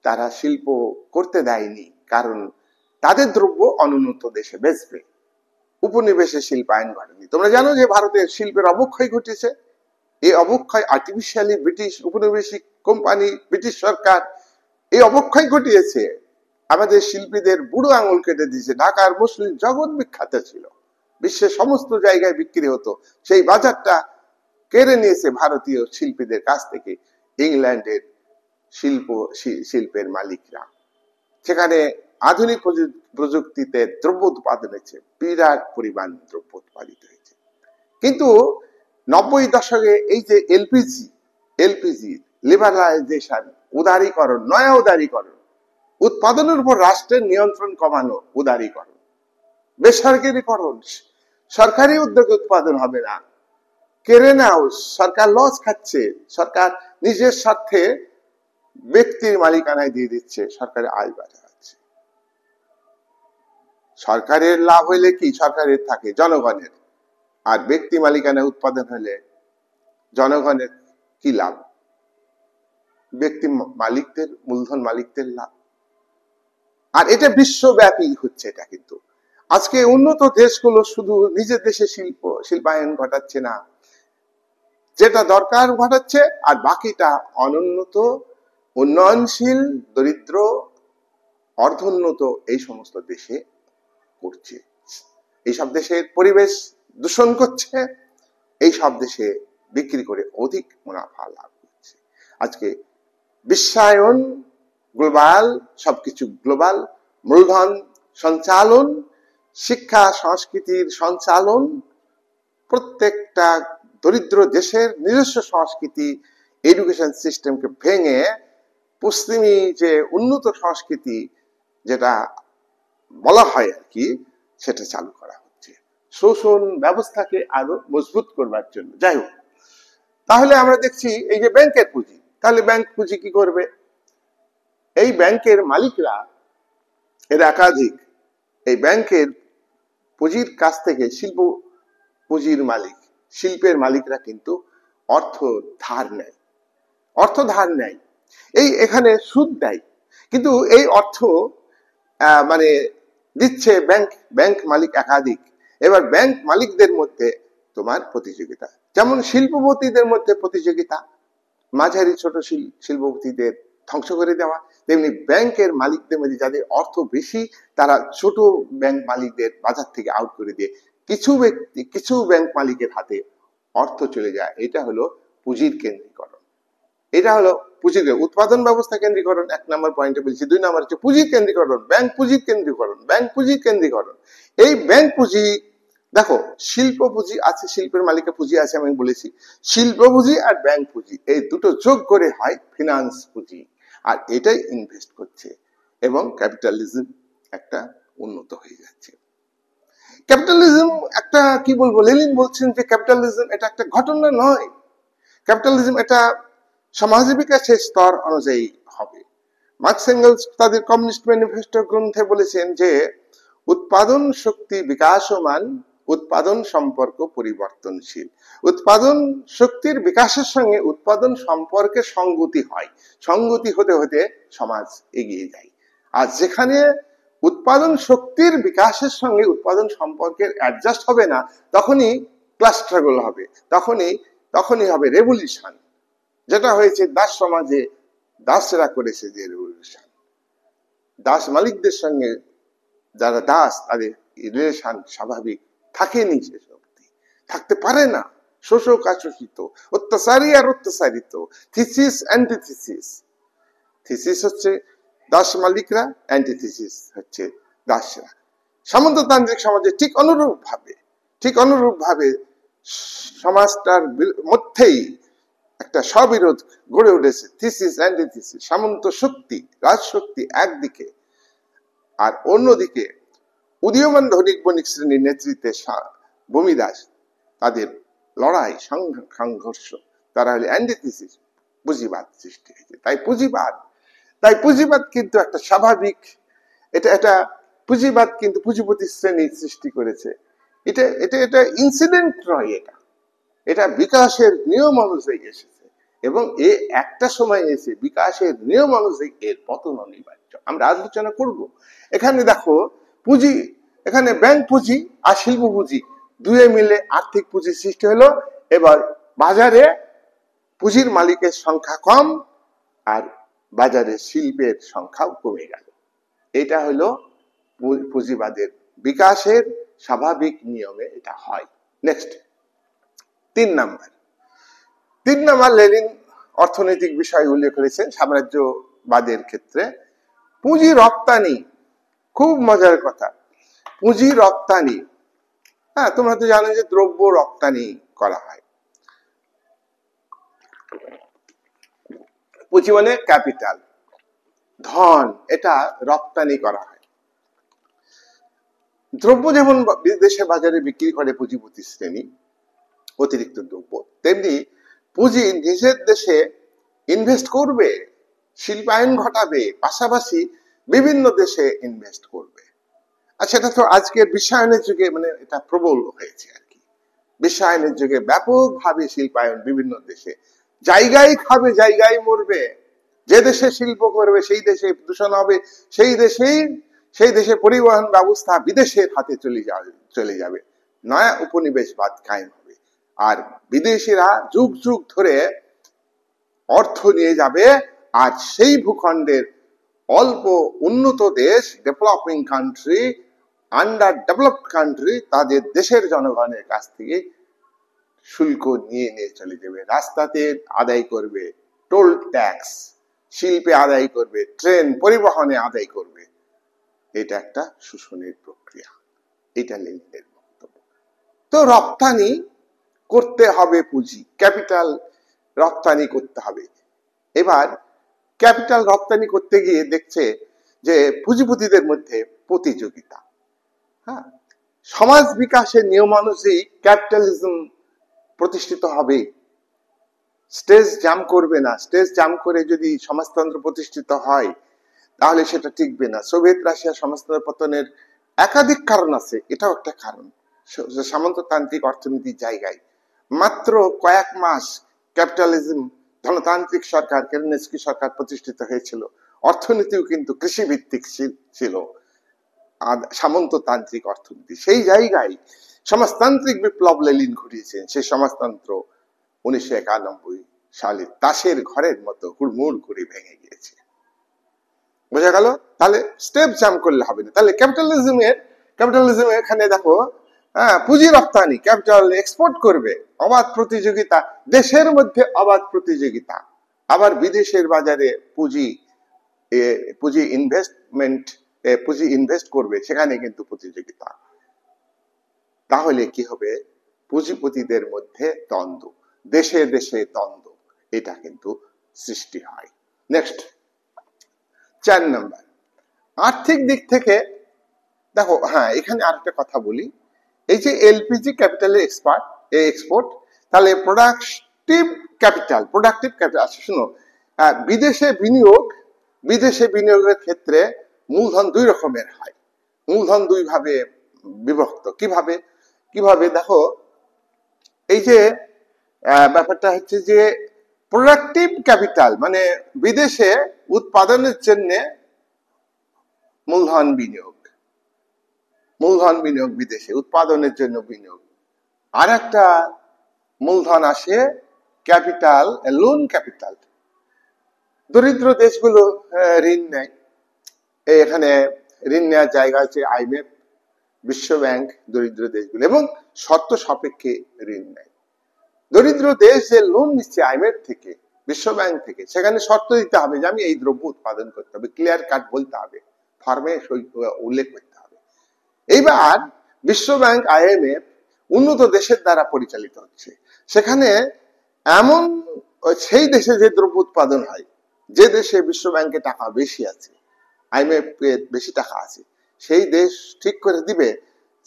তারা শিল্প করতে দেয়নি, কারণ তাদের দ্রব্য অনুন্নত দেশে বেচবে। উপনিবেশে শিল্পায়ন ঘটেনি। তোমরা জানো যে ভারতের শিল্পের অবক্ষয় ঘটেছে। এই অবক্ষয় আর্টিফিশিয়ালি ব্রিটিশ উপনিবেশিক কোম্পানি, ব্রিটিশ সরকার এই অবক্ষয় ঘটিয়েছে। আমাদের শিল্পীদের বুড়ো আঙুল কেটে দিয়েছে। ঢাকার মুসলিম জগৎ বিখ্যাত ছিল, বিশ্বের সমস্ত জায়গায় বিক্রি হতো। সেই বাজারটা কেড়ে নিয়েছে ভারতীয় শিল্পীদের কাছ থেকে ইংল্যান্ডের শিল্পের মালিকরা। সেখানে আধুনিক প্রযুক্তিতে দ্রব্য উৎপাদন হয়েছে, বিরাট পরিমাণ দ্রব্য উৎপাদিত হয়েছে। কিন্তু 90 দশকে এই যে এলপিজি লিবারালাইজেশন, উদারীকরণ, নয়া উদারীকরণ, উৎপাদনের উপর রাষ্ট্রের নিয়ন্ত্রণ কমানো, উদারীকরণ, বেসরকারীকরণ, সরকারি উদ্যোগে উৎপাদন হবে না, কেড়ে নাও, সরকার লস খাচ্ছে, সরকার নিজের স্বার্থে ব্যক্তির মালিকানায় দিয়ে দিচ্ছে, সরকারের আয় বাড়াচ্ছে। সরকারের লাভ হইলে কি? সরকারের থাকে, জনগণের। আর ব্যক্তি মালিকানায় উৎপাদন হলে জনগণের কি লাভ? ব্যক্তি মালিকদের, মূলধন মালিকদের লাভ। আর এটা বিশ্বব্যাপী হচ্ছে। এটা কিন্তু আজকে উন্নত দেশগুলো শুধু নিজের দেশে শিল্পায়ন ঘটাচ্ছে না, যেটা দরকার ঘটাচ্ছে, আর বাকিটা অনুন্নত, উন্নয়নশীল, দরিদ্র, অর্ধোন্নত এই সমস্ত দেশে করছে। এইসব দেশের পরিবেশ দূষণ করছে, এইসব দেশে বিক্রি করে অধিক মুনাফা লাভ করছে। আজকে বিশ্বায়ন, গ্লোবাল, সবকিছু গ্লোবাল, মূলধন সঞ্চালন, শিক্ষা সংস্কৃতির সঞ্চালন, প্রত্যেকটা দরিদ্র দেশের নিজস্ব সংস্কৃতি, এডুকেশন সিস্টেমকে ভেঙে পশ্চিমী যে উন্নত সংস্কৃতি যেটা বলা হয় আর কি, সেটা চালু করা হচ্ছে শোষণ ব্যবস্থাকে আরো মজবুত করবার জন্য। যাই হোক, তাহলে আমরা দেখছি এই যে ব্যাংকের পুঁজি, তাহলে ব্যাংক পুঁজি কি করবে? এই ব্যাংকের মালিকরা, এর একাধিক, এই ব্যাংকের পুঁজির কাছ থেকে শিল্প পুঁজির মালিক, শিল্পের মালিকরা কিন্তু অর্থ ধার নেয়, এই এখানে সুদ দেয়, কিন্তু এই অর্থ মানে দিচ্ছে ব্যাংক মালিক একাধিক। এবার ব্যাংক মালিকদের মধ্যে তোমার প্রতিযোগিতা, যেমন শিল্পপতিদের মধ্যে প্রতিযোগিতা, মাঝারি ছোট শিল্পপতিদের ধ্বংস করে দেওয়া, তেমনি ব্যাংকের মালিকদের মধ্যে যাদের অর্থ বেশি, তারা ছোট ব্যাংক মালিকদের বাজার থেকে আউট করে দিয়ে কিছু ব্যাংক মালিকের হাতে অর্থ চলে যায়। এটা হলো পুঁজির কেন্দ্রীকরণ। এটা হলো পুঁজির উৎপাদন ব্যবস্থা কেন্দ্রীকরণ, 1 নম্বর পয়েন্টে বলছি। 2 নম্বর হচ্ছে পুঁজির কেন্দ্রীকরণ, ব্যাংক পুঁজির কেন্দ্রীকরণ। এই ব্যাংক পুঁজি, দেখো, শিল্প পুঁজি আছে, শিল্পের মালিকের পুঁজি আছে, আমি বলেছি। শিল্প পুঁজি আর ব্যাংক পুঁজি, এই দুটো যোগ করে হয় ফিনান্স পুঁজি, আর এটাই ইনভেস্ট করছে, এবং ক্যাপিটালিজম একটা উন্নত হয়ে যাচ্ছে। ক্যাপিটালিজম একটা, কি বলবো, লেনিন বলছেন যে ক্যাপিটালিজম এটা একটা ঘটনা নয়, ক্যাপিটালিজম এটা সমাজ বিকাশের স্তর অনুযায়ী হবে। মার্কস এঙ্গেলস তাদের কমিউনিস্ট ম্যানিফেস্টো গ্রন্থে বলেছেন যে উৎপাদন শক্তি বিকাশমান, উৎপাদন সম্পর্ক পরিবর্তনশীল। উৎপাদন শক্তির বিকাশের সঙ্গে উৎপাদন সম্পর্কে সঙ্গতি হয়, সঙ্গতি হতে হতে সমাজ এগিয়ে যায়। আর যেখানে উৎপাদন শক্তির বিকাশের সঙ্গে উৎপাদন সম্পর্কের অ্যাডজাস্ট হবে না, তখনই ক্লাস স্ট্রাগল হবে, তখনই হবে রেভলিউশন। যেটা হয়েছে দাস সমাজে দাসরা করেছে যে রেভলিউশন, দাস মালিকদের সঙ্গে যারা দাস তাদের রিলেশন স্বাভাবিক থাকেনি, সে শক্তি থাকতে পারে না, শোষক আশোষিত, অত্যাচারী আর অত্যাচারিত, থিসিস অ্যান্টিথিসিস। থিসিস হচ্ছে দাস মালিকরা, অ্যান্টিথিসিস হচ্ছে দাসরা। সামন্ততান্ত্রিক সমাজে ঠিক অনুরূপ ভাবে সমাজটার মধ্যেই একটা স্ববিরোধ গড়ে উঠেছে, থিসিস অ্যান্টিথিসিস। সামন্ত শক্তি, রাজশক্তি একদিকে, আর অন্যদিকে উদীয়মান ধনিক বণিক শ্রেণীর নেতৃত্বে ভূমিদাস, তাদের লড়াই সংঘর্ষ, তারা হলে অ্যান্টিথিসিস, পুঁজিবাদ সৃষ্টি হয়েছে। তাই পুঁজিবাদ কিন্তু একটা স্বাভাবিক, এটা পুঁজিবাদ কিন্তু পুঁজিপতি শ্রেণী সৃষ্টি করেছে। এটা ইনসিডেন্ট নয়, এটা বিকাশের নিয়ম অনুযায়ী এসেছে, এবং একটা সময় এসে বিকাশের নিয়ম অনুযায়ী এর পতন অনিবার্য। আমরা আলোচনা করব। এখানে দেখো পুঁজি, এখানে ব্যাংক পুঁজি আর শিল্প পুঁজি দুয়ে মিলে আর্থিক পুঁজি সৃষ্টি হলো। এবার বাজারে পুঁজির মালিকের সংখ্যা কম আর বাজারে শিল্পের সংখ্যাও কমে গেল। এটা হলো পুঁজিবাদের বিকাশের স্বাভাবিক নিয়মে এটা হয়। নেক্সট, 3 নাম্বার লেনিন অর্থনৈতিক বিষয় উল্লেখ করেছেন সাম্রাজ্যবাদের ক্ষেত্রে। পুঁজি রপ্তানি, খুব মজার কথা, পুঁজি রপ্তানি। হ্যাঁ, তোমরা তো জানো যে দ্রব্য রপ্তানি করা হয়। পুঁজি মানে ক্যাপিটাল, ধন, এটা রপ্তানি করা হয়। দ্রব্য যেমন বিদেশে বাজারে বিক্রি করে পুঁজিপতি শ্রেণী অতিরিক্ত দ্রব্য, তেমনি পুঁজি নিজের দেশে ইনভেস্ট করবে, শিল্পায়ন ঘটাবে, পাশাপাশি বিভিন্ন দেশে ইনভেস্ট করবে। আর সেটা তো আজকের বিশ্বায়নের যুগে মানে এটা প্রবল হয়েছে আর কি। বিশ্বায়নের যুগে ব্যাপকভাবে শিল্পায়ন বিভিন্ন দেশে, জায়গায় খাবে জায়গায় মরবে। যে দেশে শিল্প করবে সেই দেশে দূষণ হবে, সেই দেশে পরিবহন ব্যবস্থা বিদেশের হাতে চলে যাবে, নয়া উপনিবেশবাদ কায়েম হবে। আর বিদেশিরা যুগ যুগ ধরে অর্থ নিয়ে যাবে, আর সেই ভূখণ্ডের অল্প উন্নত দেশ, developing country, under developed country, তাদের দেশের জনগণের কাছ থেকে শুল্ক নিয়ে চলে যাবে। রাস্তাতে আদায় করবে টোল ট্যাক্স, শিল্পে আদায় করবে, ট্রেন পরিবহনে আদায় করবে। এটা একটা শোষণের প্রক্রিয়া। এটা লেনিনের বক্তব্য। তো রপ্তানি করতে হবে পুঁজি, ক্যাপিটাল রপ্তানি করতে হবে। এবার ক্যাপিটাল রপ্তানি করতে গিয়ে দেখছে যে পুঁজিপতিদের মধ্যে প্রতিযোগিতা। হ্যাঁ, সমাজ বিকাশের নিয়মানুযায়ী ক্যাপিটালিজম প্রতিষ্ঠিত হবে, স্টেজ জাম করবে না। স্টেজ জাম করে যদি সমাজতন্ত্র প্রতিষ্ঠিত হয় তাহলে সেটা টিকবে না। সোভিয়েত রাশিয়া সমাজতন্ত্র পতনের একাধিক কারণ আছে, এটাও একটা কারণ। সামন্ততান্ত্রিক অর্থনীতির জায়গায় মাত্র কয়েক মাস ক্যাপিটালিজম, ধনতান্ত্রিক সরকার, কেরেনস্কি সরকার প্রতিষ্ঠিত হয়েছিল। অর্থনীতিও কিন্তু কৃষিভিত্তিক ছিল, সামন্ততান্ত্রিক অর্থনীতি। সেই জায়গায় সমাজতান্ত্রিক বিপ্লব লেনিন ঘটিয়েছেন। সেই সমাজতন্ত্র 1991 সালে তাসের ঘরের মতো হুড়মুড় করে ভেঙে গিয়েছে। বোঝা গেল? তাহলে স্টেপ জাম করলে হবে না। তাহলে ক্যাপিটালিজমের এখানে দেখো, পুঁজি রপ্তানি, ক্যাপিটাল এক্সপোর্ট করবে, অবাধ প্রতিযোগিতা, দেশের মধ্যে অবাধ প্রতিযোগিতা, আবার বিদেশের বাজারে পুঁজি ইনভেস্ট করবে, সেখানে কিন্তু প্রতিযোগিতা। তাহলে কি হবে? পুঁজিপতিদের মধ্যে দ্বন্দ্ব, দেশে দেশে দ্বন্দ্ব, এটা কিন্তু সৃষ্টি হয়। নেক্সট, 4 নাম্বার, আর্থিক দিক থেকে দেখো। হ্যাঁ, এখানে আরেকটা কথা বলি, এই যে এলপিজি ক্যাপিটালের এক্সপোর্ট, তাহলে প্রোডাক্টিভ ক্যাপিটাল আছে। শুনো, বিদেশে বিনিয়োগের ক্ষেত্রে মূলধন 2 রকমের হয়। মূলধন 2 ভাবে বিভক্ত। কিভাবে দেখো, এই যে ব্যাপারটা হচ্ছে যে প্রোডাক্টিভ ক্যাপিটাল মানে বিদেশে উৎপাদনের জন্য মূলধন বিনিয়োগ, বিদেশে উৎপাদনের জন্য বিনিয়োগ। আর একটা মূলধন আসে ক্যাপিটাল, লোন ক্যাপিটাল। দরিদ্র দেশগুলো ঋণ নেয়, এখানে ঋণ নেওয়ার জায়গা হচ্ছে আইএমএফ, বিশ্ব ব্যাংক দরিদ্র দেশগুলো, এবং শর্ত সাপেক্ষে ঋণ নেয়। দরিদ্র দেশ যে লোন নিচ্ছে আইএমএফ থেকে, বিশ্ব ব্যাংক থেকে, সেখানে শর্ত দিতে হবে যে আমি এই দ্রব্য উৎপাদন করতে হবে, ক্লিয়ার কাট বলতে হবে, ফর্মে উল্লেখ করতে হবে। এইবার বিশ্ব ব্যাংক, আইএমএফ উন্নত দেশের দ্বারা পরিচালিত হচ্ছে। সেখানে এমন সেই দেশে যে দ্রব্য উৎপাদন হয়, যে দেশে বিশ্ব ব্যাংকে টাকা বেশি আছে, আইএমএফ এর বেশি টাকা আছে, সেই দেশ ঠিক করে দিবে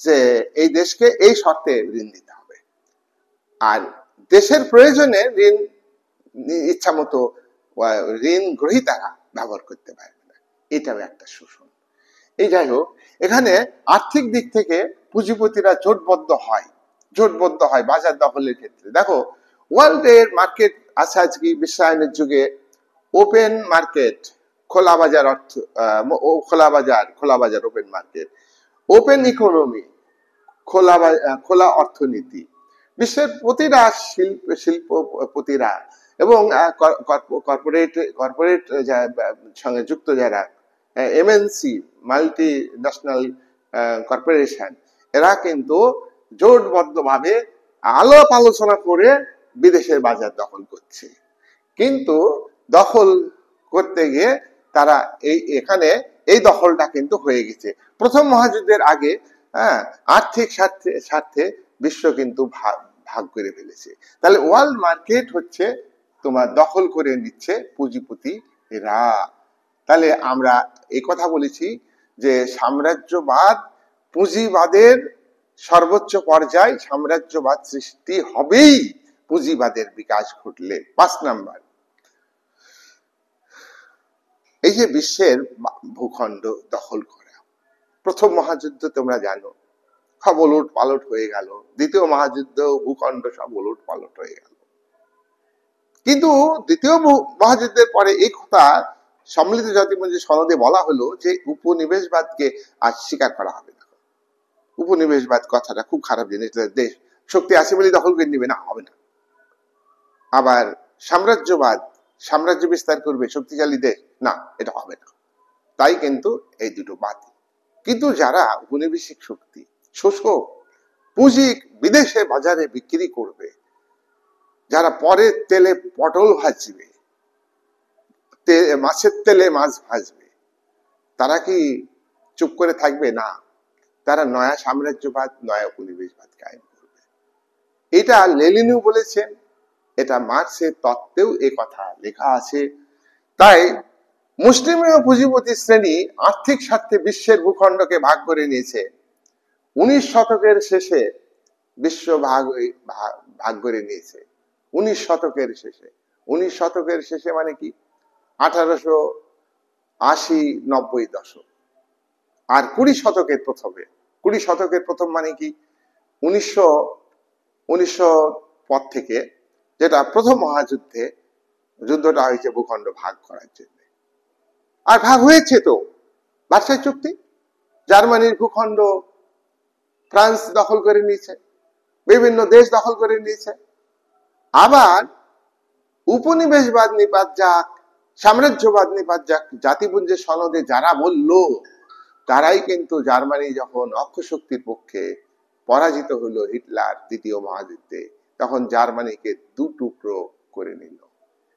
যে এই দেশকে এই শর্তে ঋণ দিতে হবে। আর দেশের প্রয়োজনে ঋণ ইচ্ছা মতো ঋণ গ্রহীতারা ব্যবহার করতে পারবে না, এটাও একটা শোষণ। এই যাই হোক, এখানে আর্থিক দিক থেকে পুঁজিপতিরা জোটবদ্ধ হয় বাজার দখলের ক্ষেত্রে। দেখো, ওয়ার্ল্ডের মার্কেট আছে আজকে বিশ্বায়নের যুগে, ওপেন মার্কেট, খোলা বাজার, খোলা বাজার ওপেন মার্কেট, ওপেন ইকোনমি, খোলা অর্থনীতি। বিশ্বের প্রতিটা শিল্পপতিরা এবং কর্পোরেট সঙ্গে যুক্ত যারা এমএনসি, মাল্টি ন্যাশনাল কর্পোরেশন, এরা কিন্তু জোটবদ্ধভাবে আলাপ আলোচনা করে বিদেশের বাজার দখল করছে। কিন্তু দখল করতে গিয়ে তারা এখানে এই দখলটা কিন্তু হয়ে গেছে। প্রথম মহাযুদ্ধের আগে আর্থিক স্বার্থে বিশ্ব কিন্তু ভাগ করে ফেলেছে। তাহলে ওয়ার্ল্ড মার্কেট হচ্ছে তোমার দখল করে নিচ্ছে পুঁজিপতিরা। তাহলে আমরা এই কথা বলেছি যে সাম্রাজ্যবাদ, পুঁজিবাদের সর্বোচ্চ পর্যায়, সাম্রাজ্যবাদ সৃষ্টি হবেই পুঁজিবাদের বিকাশ ঘটলে। 5 নাম্বার, এই যে বিশ্বের ভূখণ্ড দখল করা। প্রথম মহাযুদ্ধ তোমরা জানো, সব ওলট পালট হয়ে গেল। দ্বিতীয় মহাযুদ্ধ ভূখণ্ড সব ওলট পালট হয়ে গেল। কিন্তু দ্বিতীয় মহাযুদ্ধের পরে এই কথা সম্মিলিত জাতিপুঞ্জ সনদে বলা হলো যে উপনিবেশবাদকে আজ স্বীকার করা হবে না। উপনিবেশবাদ কথাটা খুব খারাপ জিনিস, দেশ শক্তি আছে বলে দখল করে নিবে না, হবে না। আবার সাম্রাজ্যবাদ, সাম্রাজ্য বিস্তার করবে শক্তিশালী দেশ, না, এটা হবে না। তাই কিন্তু এই দুটো বাতিল। কিন্তু যারা উপনিবেশিক শক্তি, শোষক, পুঁজি বিদেশে বাজারে বিক্রি করবে, যারা পরের তেলে পটল ভাজবে, মাছের তেলে মাছ ভাজবে, তারা কি চুপ করে থাকবে? না, তারা নয়া সাম্রাজ্যবাদ, নয়া উপনিবেশবাদ কায়েম করবে। এটা লেনিনও বলেছেন, এটা মার্ক্সের তত্ত্বেও এ কথা লেখা আছে। তাই মুসলিমীয় পুঁজিপতি শ্রেণী আর্থিক স্বার্থে বিশ্বের ভূখণ্ডকে ভাগ করে নিয়েছে। 19 শতকের শেষে বিশ্ব ভাগ করে নিয়েছে। 19 শতকের শেষে। 19 শতকের শেষে মানে কি? 1880-90 দশক। আর 20 শতকের প্রথমে, 20 শতকের প্রথম মানে কি? 1900 পর থেকে, যেটা প্রথম মহাযুদ্ধে যুদ্ধটা হয়েছে ভূখণ্ড ভাগ করার জন্য। আর ভাগ হয়েছে তো, ভার্সাই চুক্তি, জার্মানির ভূখণ্ড ফ্রান্স দখল করে নিয়েছে, বিভিন্ন দেশ দখল করে নিয়েছে। আবার উপনিবেশবাদ নিপাত যাক, সাম্রাজ্যবাদ নিপাত যাক, জাতিপুঞ্জের সনদে যারা বলল, তারাই কিন্তু জার্মানি যখন অক্ষশক্তির পক্ষে পরাজিত হলো হিটলার দ্বিতীয় মহাযুদ্ধে, তখন জার্মানিকে 2 টুকরো করে নিল।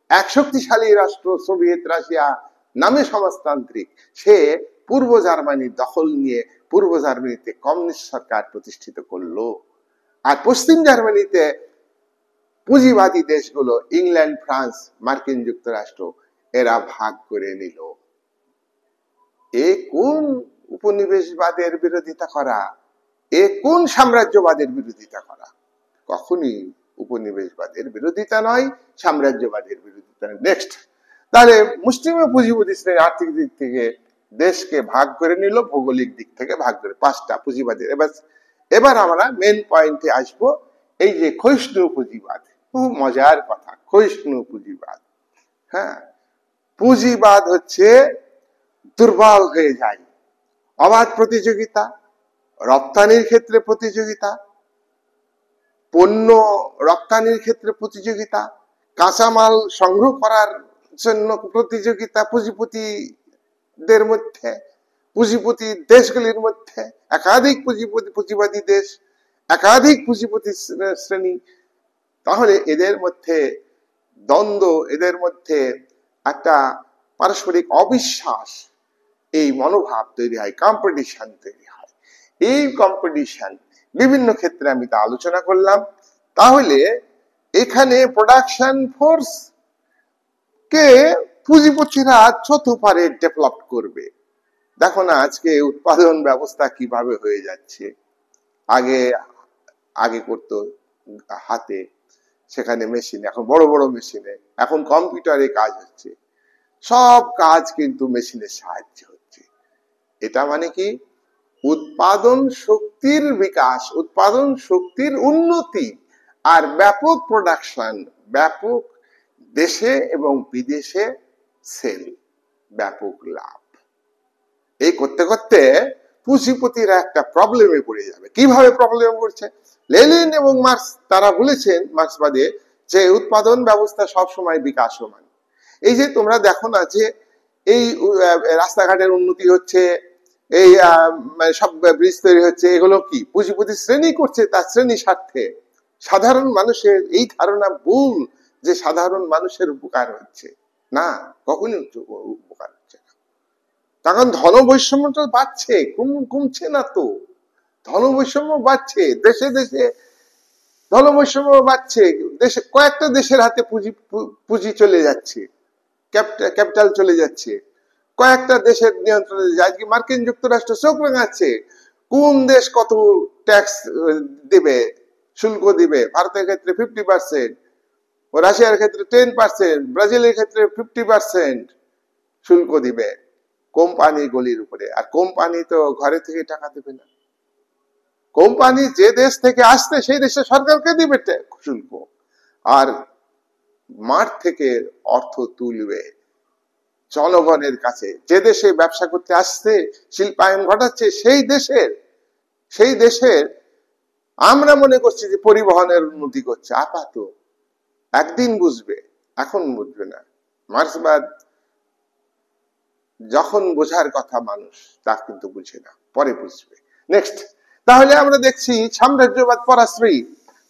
এক শক্তিশালী রাষ্ট্র সোভিয়েত রাশিয়া নামে সমাজতান্ত্রিক, সে পূর্ব জার্মানির দখল নিয়ে পূর্ব জার্মানিতে কমিউনিস্ট সরকার প্রতিষ্ঠিত করলো। আর পশ্চিম জার্মানিতে পুঁজিবাদী দেশগুলো, ইংল্যান্ড, ফ্রান্স, মার্কিন যুক্তরাষ্ট্র, এরা ভাগ করে নিল। এ কোন উপনিবেশবাদের বিরোধিতা করা? এ কোন সাম্রাজ্যবাদের বিরোধিতা করা? কখনই উপনিবেশবাদের বিরোধিতা নয়, সাম্রাজ্যবাদের বিরোধিতা নয়। নেক্সট, তাহলে মুসলিমীয় পুঁজিপতি শ্রেণী আর্থিক দিক থেকে দেশকে ভাগ করে নিল, ভৌগোলিক দিক থেকে ভাগ করে 5টা পুঁজিবাদের। এবার আমরা মেন পয়েন্টে আসবো, এই যে ক্ষয়িষ্ণু পুঁজিবাদ। খুব মজার কথা, ক্ষয়িষ্ণু পুঁজিবাদ। হ্যাঁ, পুঁজিবাদ হচ্ছে দুর্বল হয়ে যায়। অবাধ প্রতিযোগিতা, রপ্তানির ক্ষেত্রে প্রতিযোগিতা, পণ্য রপ্তানির ক্ষেত্রে প্রতিযোগিতা, কাঁচামাল সংগ্রহ করার জন্য প্রতিযোগিতা পুঁজিপতিদের মধ্যে, পুঁজিপতি দেশগুলির মধ্যে, একাধিক পুঁজিবাদী দেশ, একাধিক পুঁজিপতি শ্রেণী। তাহলে এদের মধ্যে দ্বন্দ্ব, এদের মধ্যে একটা পারস্পরিক অবিশ্বাস, এই মনোভাব তৈরি হয়, কম্পিটিশন তৈরি হয়। এই কম্পিটিশন বিভিন্ন ক্ষেত্রে আমি তা আলোচনা করলাম। তাহলে এখানে প্রোডাকশন ফোর্স কে পুঁজিপতিরা যত পারে ডেভেলপ করবে। দেখো না আজকে উৎপাদন ব্যবস্থা কিভাবে হয়ে যাচ্ছে। আগে আগে করতো হাতে, সেখানে মেশিন, এখন বড় বড় মেশিনে, এখন কম্পিউটারে কাজ হচ্ছে। সব কাজ কিন্তু মেশিনের সাহায্যে হচ্ছে। এটা মানে কি? উৎপাদন শক্তির বিকাশ, উৎপাদন শক্তির উন্নতি, আর ব্যাপক প্রোডাকশন, ব্যাপক দেশে এবং বিদেশে সেল, ব্যাপক লাভ। এই করতে করতে পুঁজিপতিরা একটা প্রবলেমে পড়ে যাবে। কিভাবে প্রবলেমে পড়ছে? লেনিন এবং মার্কস তারা বলেছেন, মার্কসবাদে, যে উৎপাদন ব্যবস্থা সবসময় বিকাশমান। এই যে তোমরা দেখো না যে এই রাস্তাঘাটের উন্নতি হচ্ছে, এই সব ব্রিজ তৈরি হচ্ছে, এগুলো কি পুঁজিপতি শ্রেণী করছে তার শ্রেণী স্বার্থে। সাধারণ মানুষের এই ধারণা ভুল যে সাধারণ মানুষের উপকার হচ্ছে। না, কখনই উপকার হচ্ছে না। তখন ধন বৈষম্যটা বাড়ছে, কমছে না তো। ধন বৈষম্য বাড়ছে, দেশে দেশে ধন বৈষম্য বাড়ছে। দেশে কয়েকটা দেশের হাতে পুঁজি চলে যাচ্ছে, ক্যাপিটাল চলে যাচ্ছে, কয়েকটা দেশের নিয়ন্ত্রণে। আজকে মার্কিন যুক্তরাষ্ট্র চোখ রাঙাচ্ছে কোন দেশ কত ট্যাক্স দেবে, শুল্ক দিবে। ভারতের ক্ষেত্রে 50%, ও রাশিয়ার ক্ষেত্রে 10%, ব্রাজিলের ক্ষেত্রে 50% শুল্ক দিবে কোম্পানিগুলির উপরে। আর কোম্পানি তো ঘরে থেকে টাকা দেবে না, কোম্পানি যে দেশ থেকে আসছে সেই দেশের সরকারকে দিবে শুল্ক, আর মাঠ থেকে অর্থ তুলবে জনগণের কাছে। যে দেশে ব্যবসা করতে আসছে, শিল্পায়ন ঘটাচ্ছে, সেই দেশের আমরা মনে করছি যে পরিবহনের উন্নতি করছে। আপাতত একদিন বুঝবে, এখন বুঝবে না। মার্ক্সবাদ যখন বোঝার কথা মানুষ, তা কিন্তু বুঝে না, পরে বুঝবে। নেক্সট, তাহলে আমরা দেখছি সাম্রাজ্যবাদ পরাশ্রয়ী।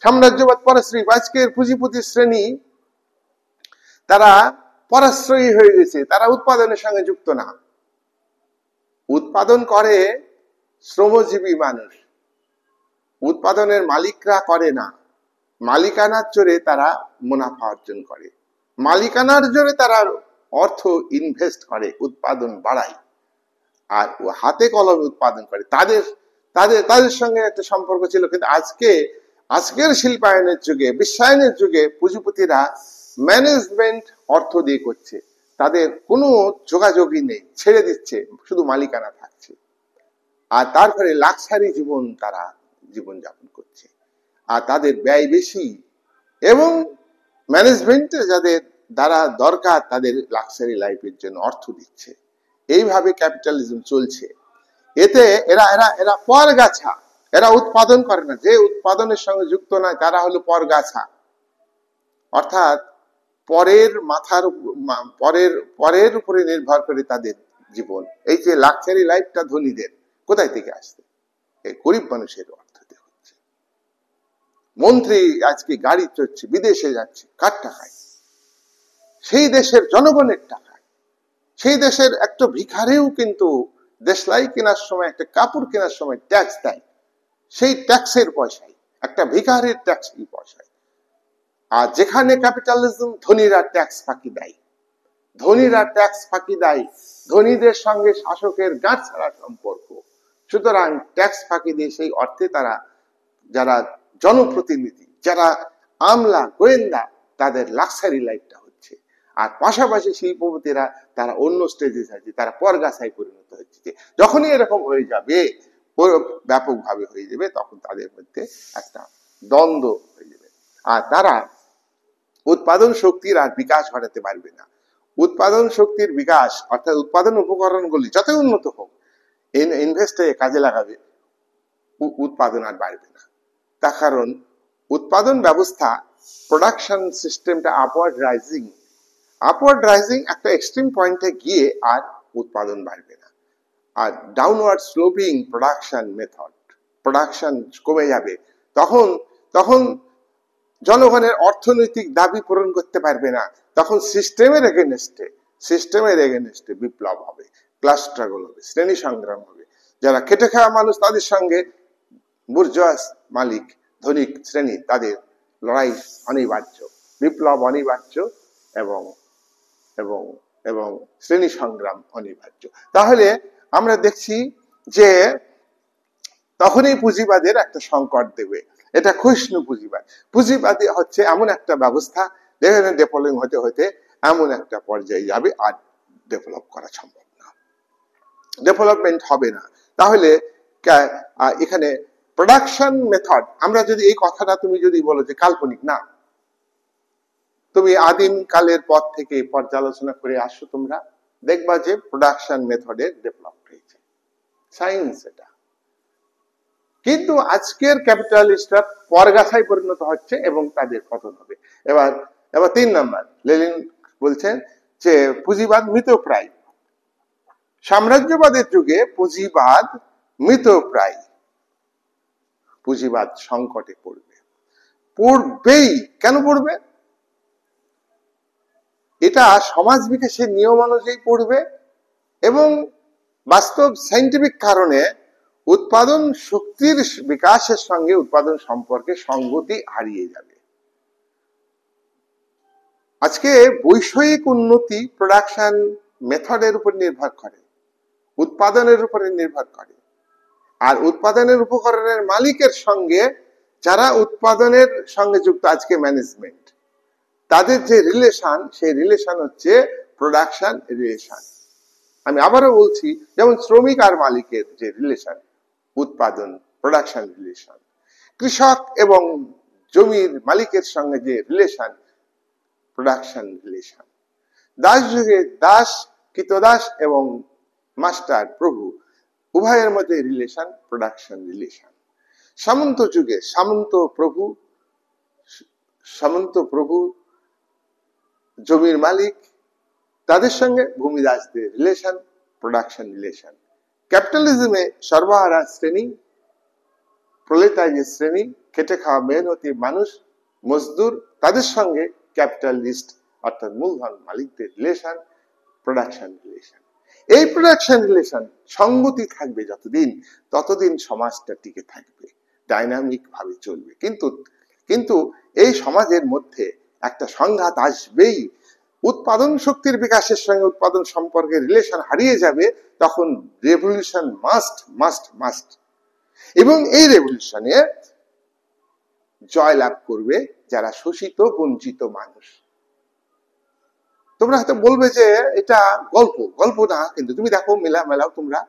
সাম্রাজ্যবাদ পরাশ্রয়ী, আজকের পুঁজিপতি শ্রেণী তারা পরাশ্রয়ী হয়ে গেছে, তারা উৎপাদনের সঙ্গে যুক্ত না। উৎপাদন করে শ্রমজীবী মানুষ, উৎপাদনের মালিকরা করে না। মালিকানার জোরে তারা মুনাফা অর্জন করে, মালিকানার জোরে তারা অর্থ ইনভেস্ট করে, উৎপাদন বাড়ায়, আর হাতে কলমে উৎপাদন করে। তাদের তাদের তাদের সঙ্গে একটা সম্পর্ক ছিল। কিন্তু আজকের শিল্পায়নের যুগে, বিশ্বায়নের যুগে পুঁজিপতিরা ম্যানেজমেন্ট অর্থ দিয়ে করছে, তাদের কোনো যোগাযোগই নেই, ছেড়ে দিচ্ছে, শুধু মালিকানা থাকছে। আর তারপরে লাক্সারি জীবন তারা জীবনযাপন করছে, আর তাদের ব্যয় বেশি, এবং ম্যানেজমেন্টে যাদের দ্বারা দরকার তাদের লাক্সারি লাইফের জন্য অর্থ দিচ্ছে। এইভাবে ক্যাপিটালিজম চলছে। এতে এরা এরা এরা পরগাছা, এরা উৎপাদন করে না। যে উৎপাদনের সঙ্গে যুক্ত নয় তারা হলো পরগাছা, অর্থাৎ পরের মাথার পরের উপরে নির্ভর করে তাদের জীবন। এই যে লাক্সারি লাইফটা ধনীদের, কোথায় থেকে আসছে? এই গরিব মানুষের অর্থতে হচ্ছে। মন্ত্রী আজকে গাড়ি চড়ছে, বিদেশে যাচ্ছে, কার টাকায়? সেই দেশের জনগণের টাকায়। সেই দেশের একটা ভিখারিও কিন্তু দেশলাই কেনার সময়, একটা কাপড় কেনার সময় ট্যাক্স দেয়, সেই ট্যাক্সের পয়সায়, একটা ভিখারির ট্যাক্সের পয়সায়। আর যেখানে ক্যাপিটালিজম, ধনীরা ট্যাক্স ফাঁকি দেয়, ধনীরা ট্যাক্স ফাঁকি দেয়, ধনীদের সঙ্গে শাসকের গাঁট ছাড়া সম্পর্ক। সুতরাং ট্যাক্স ফাঁকি দিয়ে সেই অর্থে তারা, যারা জনপ্রতিনিধি, যারা আমলা গোয়েন্দা, তাদের লাক্সারি লাইফটা হচ্ছে। আর পাশাপাশি শিল্পপতিরা তারা অন্য স্টেজে যাচ্ছে, তারা পরগাছায় পরিণত হচ্ছে। যখনই এরকম হয়ে যাবে, ব্যাপকভাবে হয়ে যাবে, তখন তাদের মধ্যে একটা দ্বন্দ্ব হয়ে যাবে, আর তারা উৎপাদন শক্তির আর বিকাশ ঘটাতে পারবে না। উৎপাদন শক্তির বিকাশ, অর্থাৎ উৎপাদন উপকরণগুলি যতই উন্নত হোক, ইনভেস্টে কাজে লাগাবে, উৎপাদন আর বাড়বে না। তার কারণ উৎপাদন ব্যবস্থা প্রোডাকশন সিস্টেমটা আপওয়ার্ড রাইজিং একটা এক্সট্রিম পয়েন্টে গিয়ে আর উৎপাদন বাড়বে না। আর downward sloping production method, production কমে যাবে, তখন তখন জনগণের অর্থনৈতিক দাবি পূরণ করতে পারবে না, তখন সিস্টেমের এগেনস্টে বিপ্লব হবে, ক্লাস স্ট্রাগল হবে, শ্রেণী সংগ্রাম হবে। যারা খেটে খাওয়া মানুষ তাদের সঙ্গে বুর্জোয়াস মালিক ধনিক শ্রেণী, তাদের লড়াই অনিবার্য, বিপ্লব অনিবার্য, এবং এবং এবং শ্রেণী সংগ্রাম অনিবার্য। তাহলে আমরা দেখছি যে তখনই পুঁজিবাদের একটা সংকট দেবে। এটা ক্ষয়িষ্ণু পুঁজিবাদ। পুঁজিবাদী হচ্ছে এমন একটা ব্যবস্থা যেখানে ডেভেলপিং হতে হতে এমন একটা পর্যায়ে যাবে আর ডেভেলপ করা সম্ভব না, ডেভেলপমেন্ট হবে না। তাহলে এখানে প্রোডাকশন মেথড, আমরা যদি এই কথাটা তুমি যদি বলো যে কাল্পনিক, না, তুমি আদিম কালের পর থেকে পর্যালোচনা করে আসো, তোমরা দেখবা যে প্রোডাকশন মেথডের ডেভেলপ হয়েছে, সায়েন্স এটা। কিন্তু আজকের ক্যাপিটালিস্টরা পরগাছায় পরিণত হচ্ছে এবং তাদের পতন হবে। এবার 3 নম্বর, লেনিন বলছেন যে পুঁজিবাদ মৃতপ্রায়। সাম্রাজ্যবাদের যুগে পুঁজিবাদ মৃতপ্রায়, পুঁজিবাদ সংকটে পড়বেই। কেন পড়বে? এটা সমাজ বিকাশের নিয়ম অনুযায়ী পড়বে এবং বাস্তব সাইন্টিফিক কারণে উৎপাদন শক্তির বিকাশের সঙ্গে উৎপাদন সম্পর্কে সংগতি হারিয়ে যাবে। আজকে বৈষয়িক উন্নতি প্রোডাকশন মেথডের উপর নির্ভর করে, উৎপাদনের উপরে নির্ভর করে। আর উৎপাদনের উপকরণের মালিকের সঙ্গে যারা উৎপাদনের সঙ্গে যুক্ত, আজকে ম্যানেজমেন্ট, তাদের যে রিলেশন, সেই রিলেশন হচ্ছে প্রোডাকশন রিলেশন। আমি আবারও বলছি, যেমন শ্রমিক আর মালিকের যে রিলেশন, উৎপাদন প্রোডাকশন রিলেশন। কৃষক এবং জমির মালিকের সঙ্গে যে রিলেশন, প্রোডাকশন রিলেশন। দাস যুগে দাস, কৃতদাস এবং মাস্টার প্রভু উভয়ের মধ্যে রিলেশন, প্রোডাকশন রিলেশন। সামন্ত যুগে সামন্ত প্রভু জমির মালিক, তাদের সঙ্গে ভূমিদাসদের রিলেশন, প্রোডাকশন রিলেশন। ক্যাপিটালিজমে সর্বহারা শ্রেণী, প্রলেতারিয়া শ্রেণী, খেটে খাওয়া মেহনতি মানুষ, মজদুর, তাদের সঙ্গে ক্যাপিটালিস্ট অর্থাৎ মূলধন মালিকদের রিলেশন, প্রোডাকশন রিলেশন। এই প্রোডাকশন রিলেশন সঙ্গতি থাকবে যতদিন, ততদিন সমাজটা টিকে থাকবে, ডাইনামিক ভাবে চলবে। কিন্তু এই সমাজের মধ্যে একটা সংঘাত আসবেই। উৎপাদন শক্তির বিকাশের সঙ্গে উৎপাদন সম্পর্কে রিলেশন হারিয়ে যাবে, তখন রেভলিউশন মাস্ট। এবং এই রেভলিউশনে জয়লাভ করবে যারা শোষিত বঞ্চিত মানুষ। তোমরা হয়তো বলবে যে এটা গল্প না, কিন্তু তুমি দেখো মেলাও তোমরা,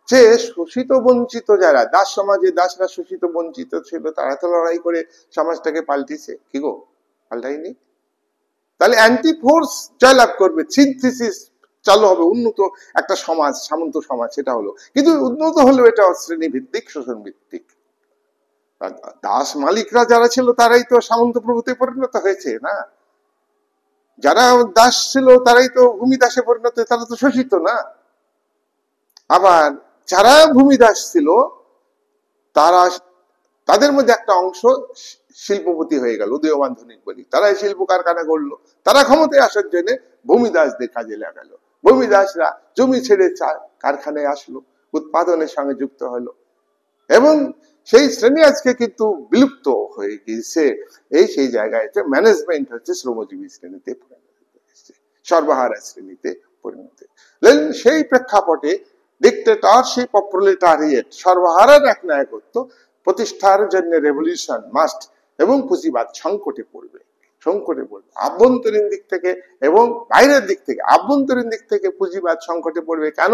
যে শোষিত বঞ্চিত যারা, দাস সমাজে দাসরা শোষিত বঞ্চিত ছিল, তারা তো লড়াই করে সমাজটাকে পাল্টিছে, কি গো? পাল্টাইনি? তাহলে অ্যান্টি ফোর্স জয়লাভ করবে, সিনথেসিস চালু হবে, উন্নত একটা সমাজ, সামন্ত সমাজ সেটা হলো। কিন্তু উন্নত হলেও এটা শ্রেণী ভিত্তিক, শোষণ ভিত্তিক। দাস মালিকরা যারা ছিল তারাই তো সামন্ত প্রভুতে পরিণত হয়েছে না? যারা দাস ছিল তারাই তো ভূমিদাসে পরিণত, তারা তো শোষিত না? আবার যারা ভূমিদাস ছিল তাদের মধ্যে একটা অংশ শিল্পপতি হয়ে গেল, উদীয়মান ধনিক বলি, তারা শিল্প কারখানা করলো, তারা ক্ষমতায় আসার জন্য ভূমিদাসদের কাজে লাগালো। ভূমিদাসরা জমি ছেড়ে কারখানায় আসলো, উৎপাদনের সঙ্গে যুক্ত হলো, এবং সেই শ্রেণী আজকে কিন্তু বিলুপ্ত হয়ে গিয়েছে। সেই জায়গায় ম্যানেজমেন্ট হচ্ছে শ্রমজীবী শ্রেণীতে পরিণত হয়েছে, সর্বহারা শ্রেণীতে পরিণত। সেই প্রেক্ষাপটে ডিক্টেটরশিপ অফ প্রোলেটারিয়েট, সর্বহারার এক নায়কত্ব প্রতিষ্ঠার জন্য রেভলিউশন মাস্ট, এবং পুঁজিবাদ সংকটে পড়বে। আভ্যন্তরীণ দিক থেকে এবং বাইরের দিক থেকে। আভ্যন্তরীণ দিক থেকে পুঁজিবাদ সংকটে পড়বে কেন?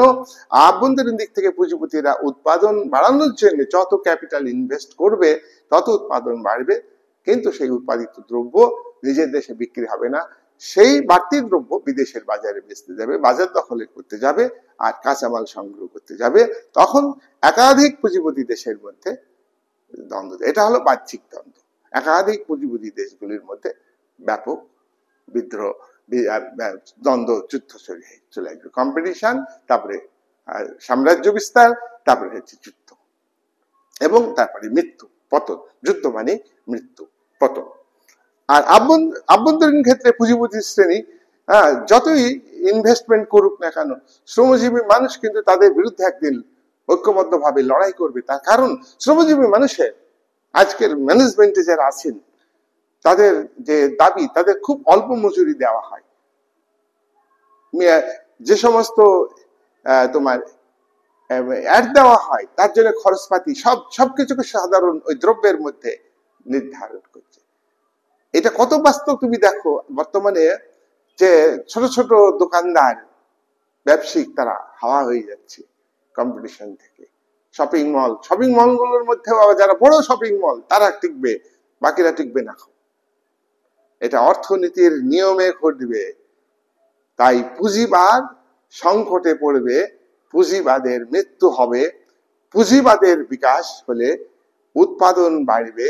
আভ্যন্তরীণ দিক থেকে পুঁজিপতিরা উৎপাদন বাড়ানোর জন্য যত ক্যাপিটাল ইনভেস্ট করবে তত উৎপাদন বাড়বে, কিন্তু সেই উৎপাদিত দ্রব্য নিজের দেশে বিক্রি হবে না, সেই বাড়তি দ্রব্য বিদেশের বাজারে বেচতে যাবে, বাজার দখলে করতে যাবে, আর কাঁচামাল সংগ্রহ করতে যাবে। তখন একাধিক পুঁজিপতি দেশের মধ্যে দ্বন্দ্ব। এটা হলো বাহ্যিক দ্বন্দ্ব। একাধিক পুঁজিবাদী দেশগুলির মধ্যে ব্যাপক বিদ্রোহ, দ্বন্দ্ব, যুদ্ধ চলে আসবে, কম্পিটিশন, তারপরে সাম্রাজ্য বিস্তার, তারপরে হচ্ছে যুদ্ধ, এবং তারপরে মৃত্যু, পতন। যুদ্ধ মানে মৃত্যু, পতন। আর আভ্যন্তরীণ ক্ষেত্রে পুঁজিপতি শ্রেণী যতই ইনভেস্টমেন্ট করুক না কেন, শ্রমজীবী মানুষ কিন্তু তাদের বিরুদ্ধে একদিন ঐক্যবদ্ধভাবে লড়াই করবে। তার কারণ শ্রমজীবী মানুষের আজকের ম্যানেজমেন্টে যারা আছেন তাদের যে দাবি, তাদের খুব অল্প মজুরি দেওয়া হয়। যে সমস্ত তোমার অ্যাড দেওয়া হয় তার জন্য খরচপাতি সবকিছুকে সাধারণ ওই দ্রব্যের মধ্যে নির্ধারণ করছে। এটা কত বাস্তব তুমি দেখো, বর্তমানে যে ছোট ছোট দোকানদার, ব্যবসায়িক, তারা হাওয়া হয়ে যাচ্ছে কম্পিটিশন থেকে। শপিং মলগুলোর মধ্যেও যারা বড় শপিং মল তারা টিকবে, বাকিরা টিকবে না। এটা অর্থনীতির নিয়মে ঘটবে। তাই পুঁজিবাদ সংকটে পড়বে, পুঁজিবাদের মৃত্যু হবে। পুঁজিবাদের বিকাশ হলে উৎপাদন বাড়বে,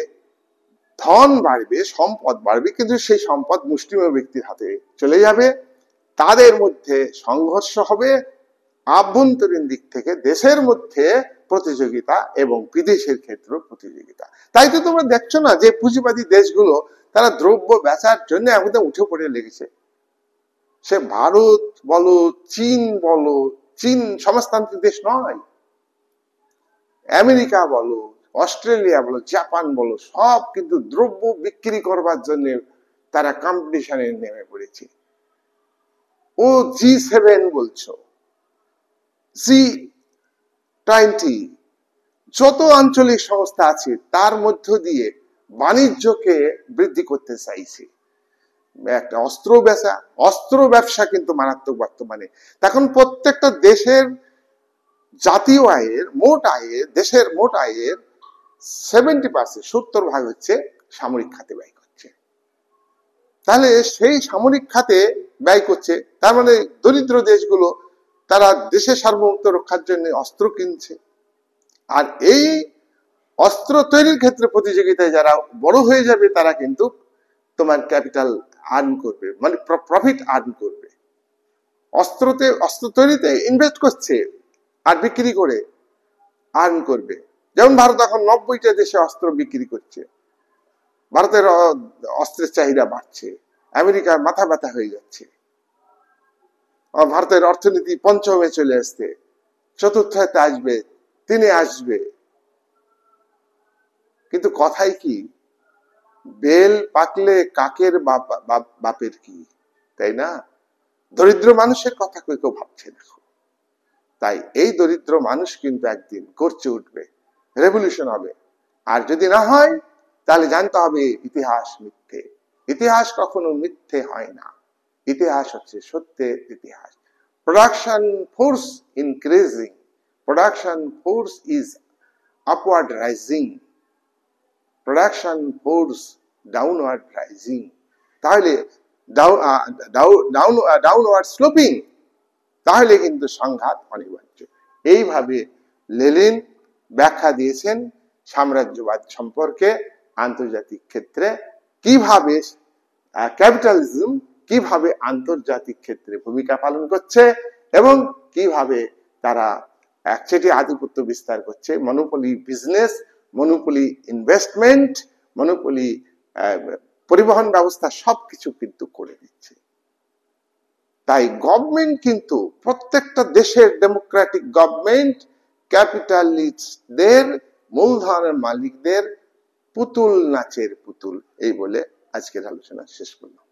ধন বাড়বে, সম্পদ বাড়বে, কিন্তু সেই সম্পদ মুষ্টিমেয় ব্যক্তির হাতে চলে যাবে। তাদের মধ্যে সংঘর্ষ হবে, আভ্যন্তরীণ দিক থেকে দেশের মধ্যে প্রতিযোগিতা এবং বিদেশের ক্ষেত্রে প্রতিযোগিতা। তাই তো তোমরা দেখছো না যে পুঁজিবাদী দেশগুলো তারা দ্রব্য বেচার জন্য একদম উঠে পড়ে লেগেছে। সে ভারত বলো, চীন বলো, চীন সমাজতান্ত্রিক দেশ নয়, আমেরিকা বলো, অস্ট্রেলিয়া বলো, জাপান বলো, সব কিন্তু দ্রব্য বিক্রি করবার জন্য তারা কম্পিটিশনে নেমে পড়েছে। ও G7 বলছো, G20, যত আঞ্চলিক সংস্থা আছে তার মধ্য দিয়ে বাণিজ্যকে বৃদ্ধি করতে চাইছে। একটা অস্ত্র ব্যবসা কিন্তু মারাত্মক বর্তমানে। তখন প্রত্যেকটা দেশের জাতীয় আয়ের, দেশের মোট আয়ের 70%, 70% হচ্ছে সামরিক খাতে ব্যয় করছে। তাহলে সেই সামরিক খাতে ব্যয় করছে, তার মানে দরিদ্র দেশগুলো তারা দেশের সার্বভৌমত্ব রক্ষার জন্য অস্ত্র কিনছে। আর এই অস্ত্র তৈরির ক্ষেত্রে প্রতিযোগিতায় যারা বড় হয়ে যাবে তারা কিন্তু তোমার ক্যাপিটাল আর্ন করবে, মানে প্রফিট আর্ন করবে। অস্ত্র তৈরিতে ইনভেস্ট করছে আর বিক্রি করে আর্ন করবে। যেমন ভারত এখন 90টা দেশে অস্ত্র বিক্রি করছে, ভারতের অস্ত্রের চাহিদা বাড়ছে, আমেরিকার মাথা ব্যথা হয়ে যাচ্ছে, ভারতের অর্থনীতি পঞ্চমে চলে আসছে, চতুর্থতে আসবে, 3-এ আসবে। কিন্তু কথাই কি, বেল পাকলে কাকের বাপের কি, তাই না? দরিদ্র মানুষের কথা কেউ ভাবছে না। তাই এই দরিদ্র মানুষ কিন্তু একদিন গর্জে উঠবে, রেভলিউশন হবে। আর যদি না হয় তাহলে জানতে হবে ইতিহাস মিথ্যে। ইতিহাস কখনো মিথ্যে হয় না, ইতিহাস হচ্ছে সত্যের ইতিহাস। Production force increasing, production force is upward rising, production force downward rising. তাহলে ডাউনওয়ার্ড স্লোপিং, তাহলে কিন্তু সংঘাত অনিবার্য। এইভাবে লেনিন ব্যাখ্যা দিয়েছেন সাম্রাজ্যবাদ সম্পর্কে। আন্তর্জাতিক ক্ষেত্রে কিভাবে ক্যাপিটালিজম কিভাবে আন্তর্জাতিক ক্ষেত্রে ভূমিকা পালন করছে এবং কিভাবে তারা একচেটি আধিপত্য বিস্তার করছে। Monopoly business, monopoly investment, monopoly পরিবহন ব্যবস্থা সবকিছু কিন্তু করে দিচ্ছে। তাই গভর্নমেন্ট কিন্তু প্রত্যেকটা দেশের ডেমোক্রেটিক গভর্নমেন্ট ক্যাপিটালিস্টদের, মূলধনের মালিকদের পুতুল নাচের পুতুল। এই বলে আজকের আলোচনা শেষ করলাম।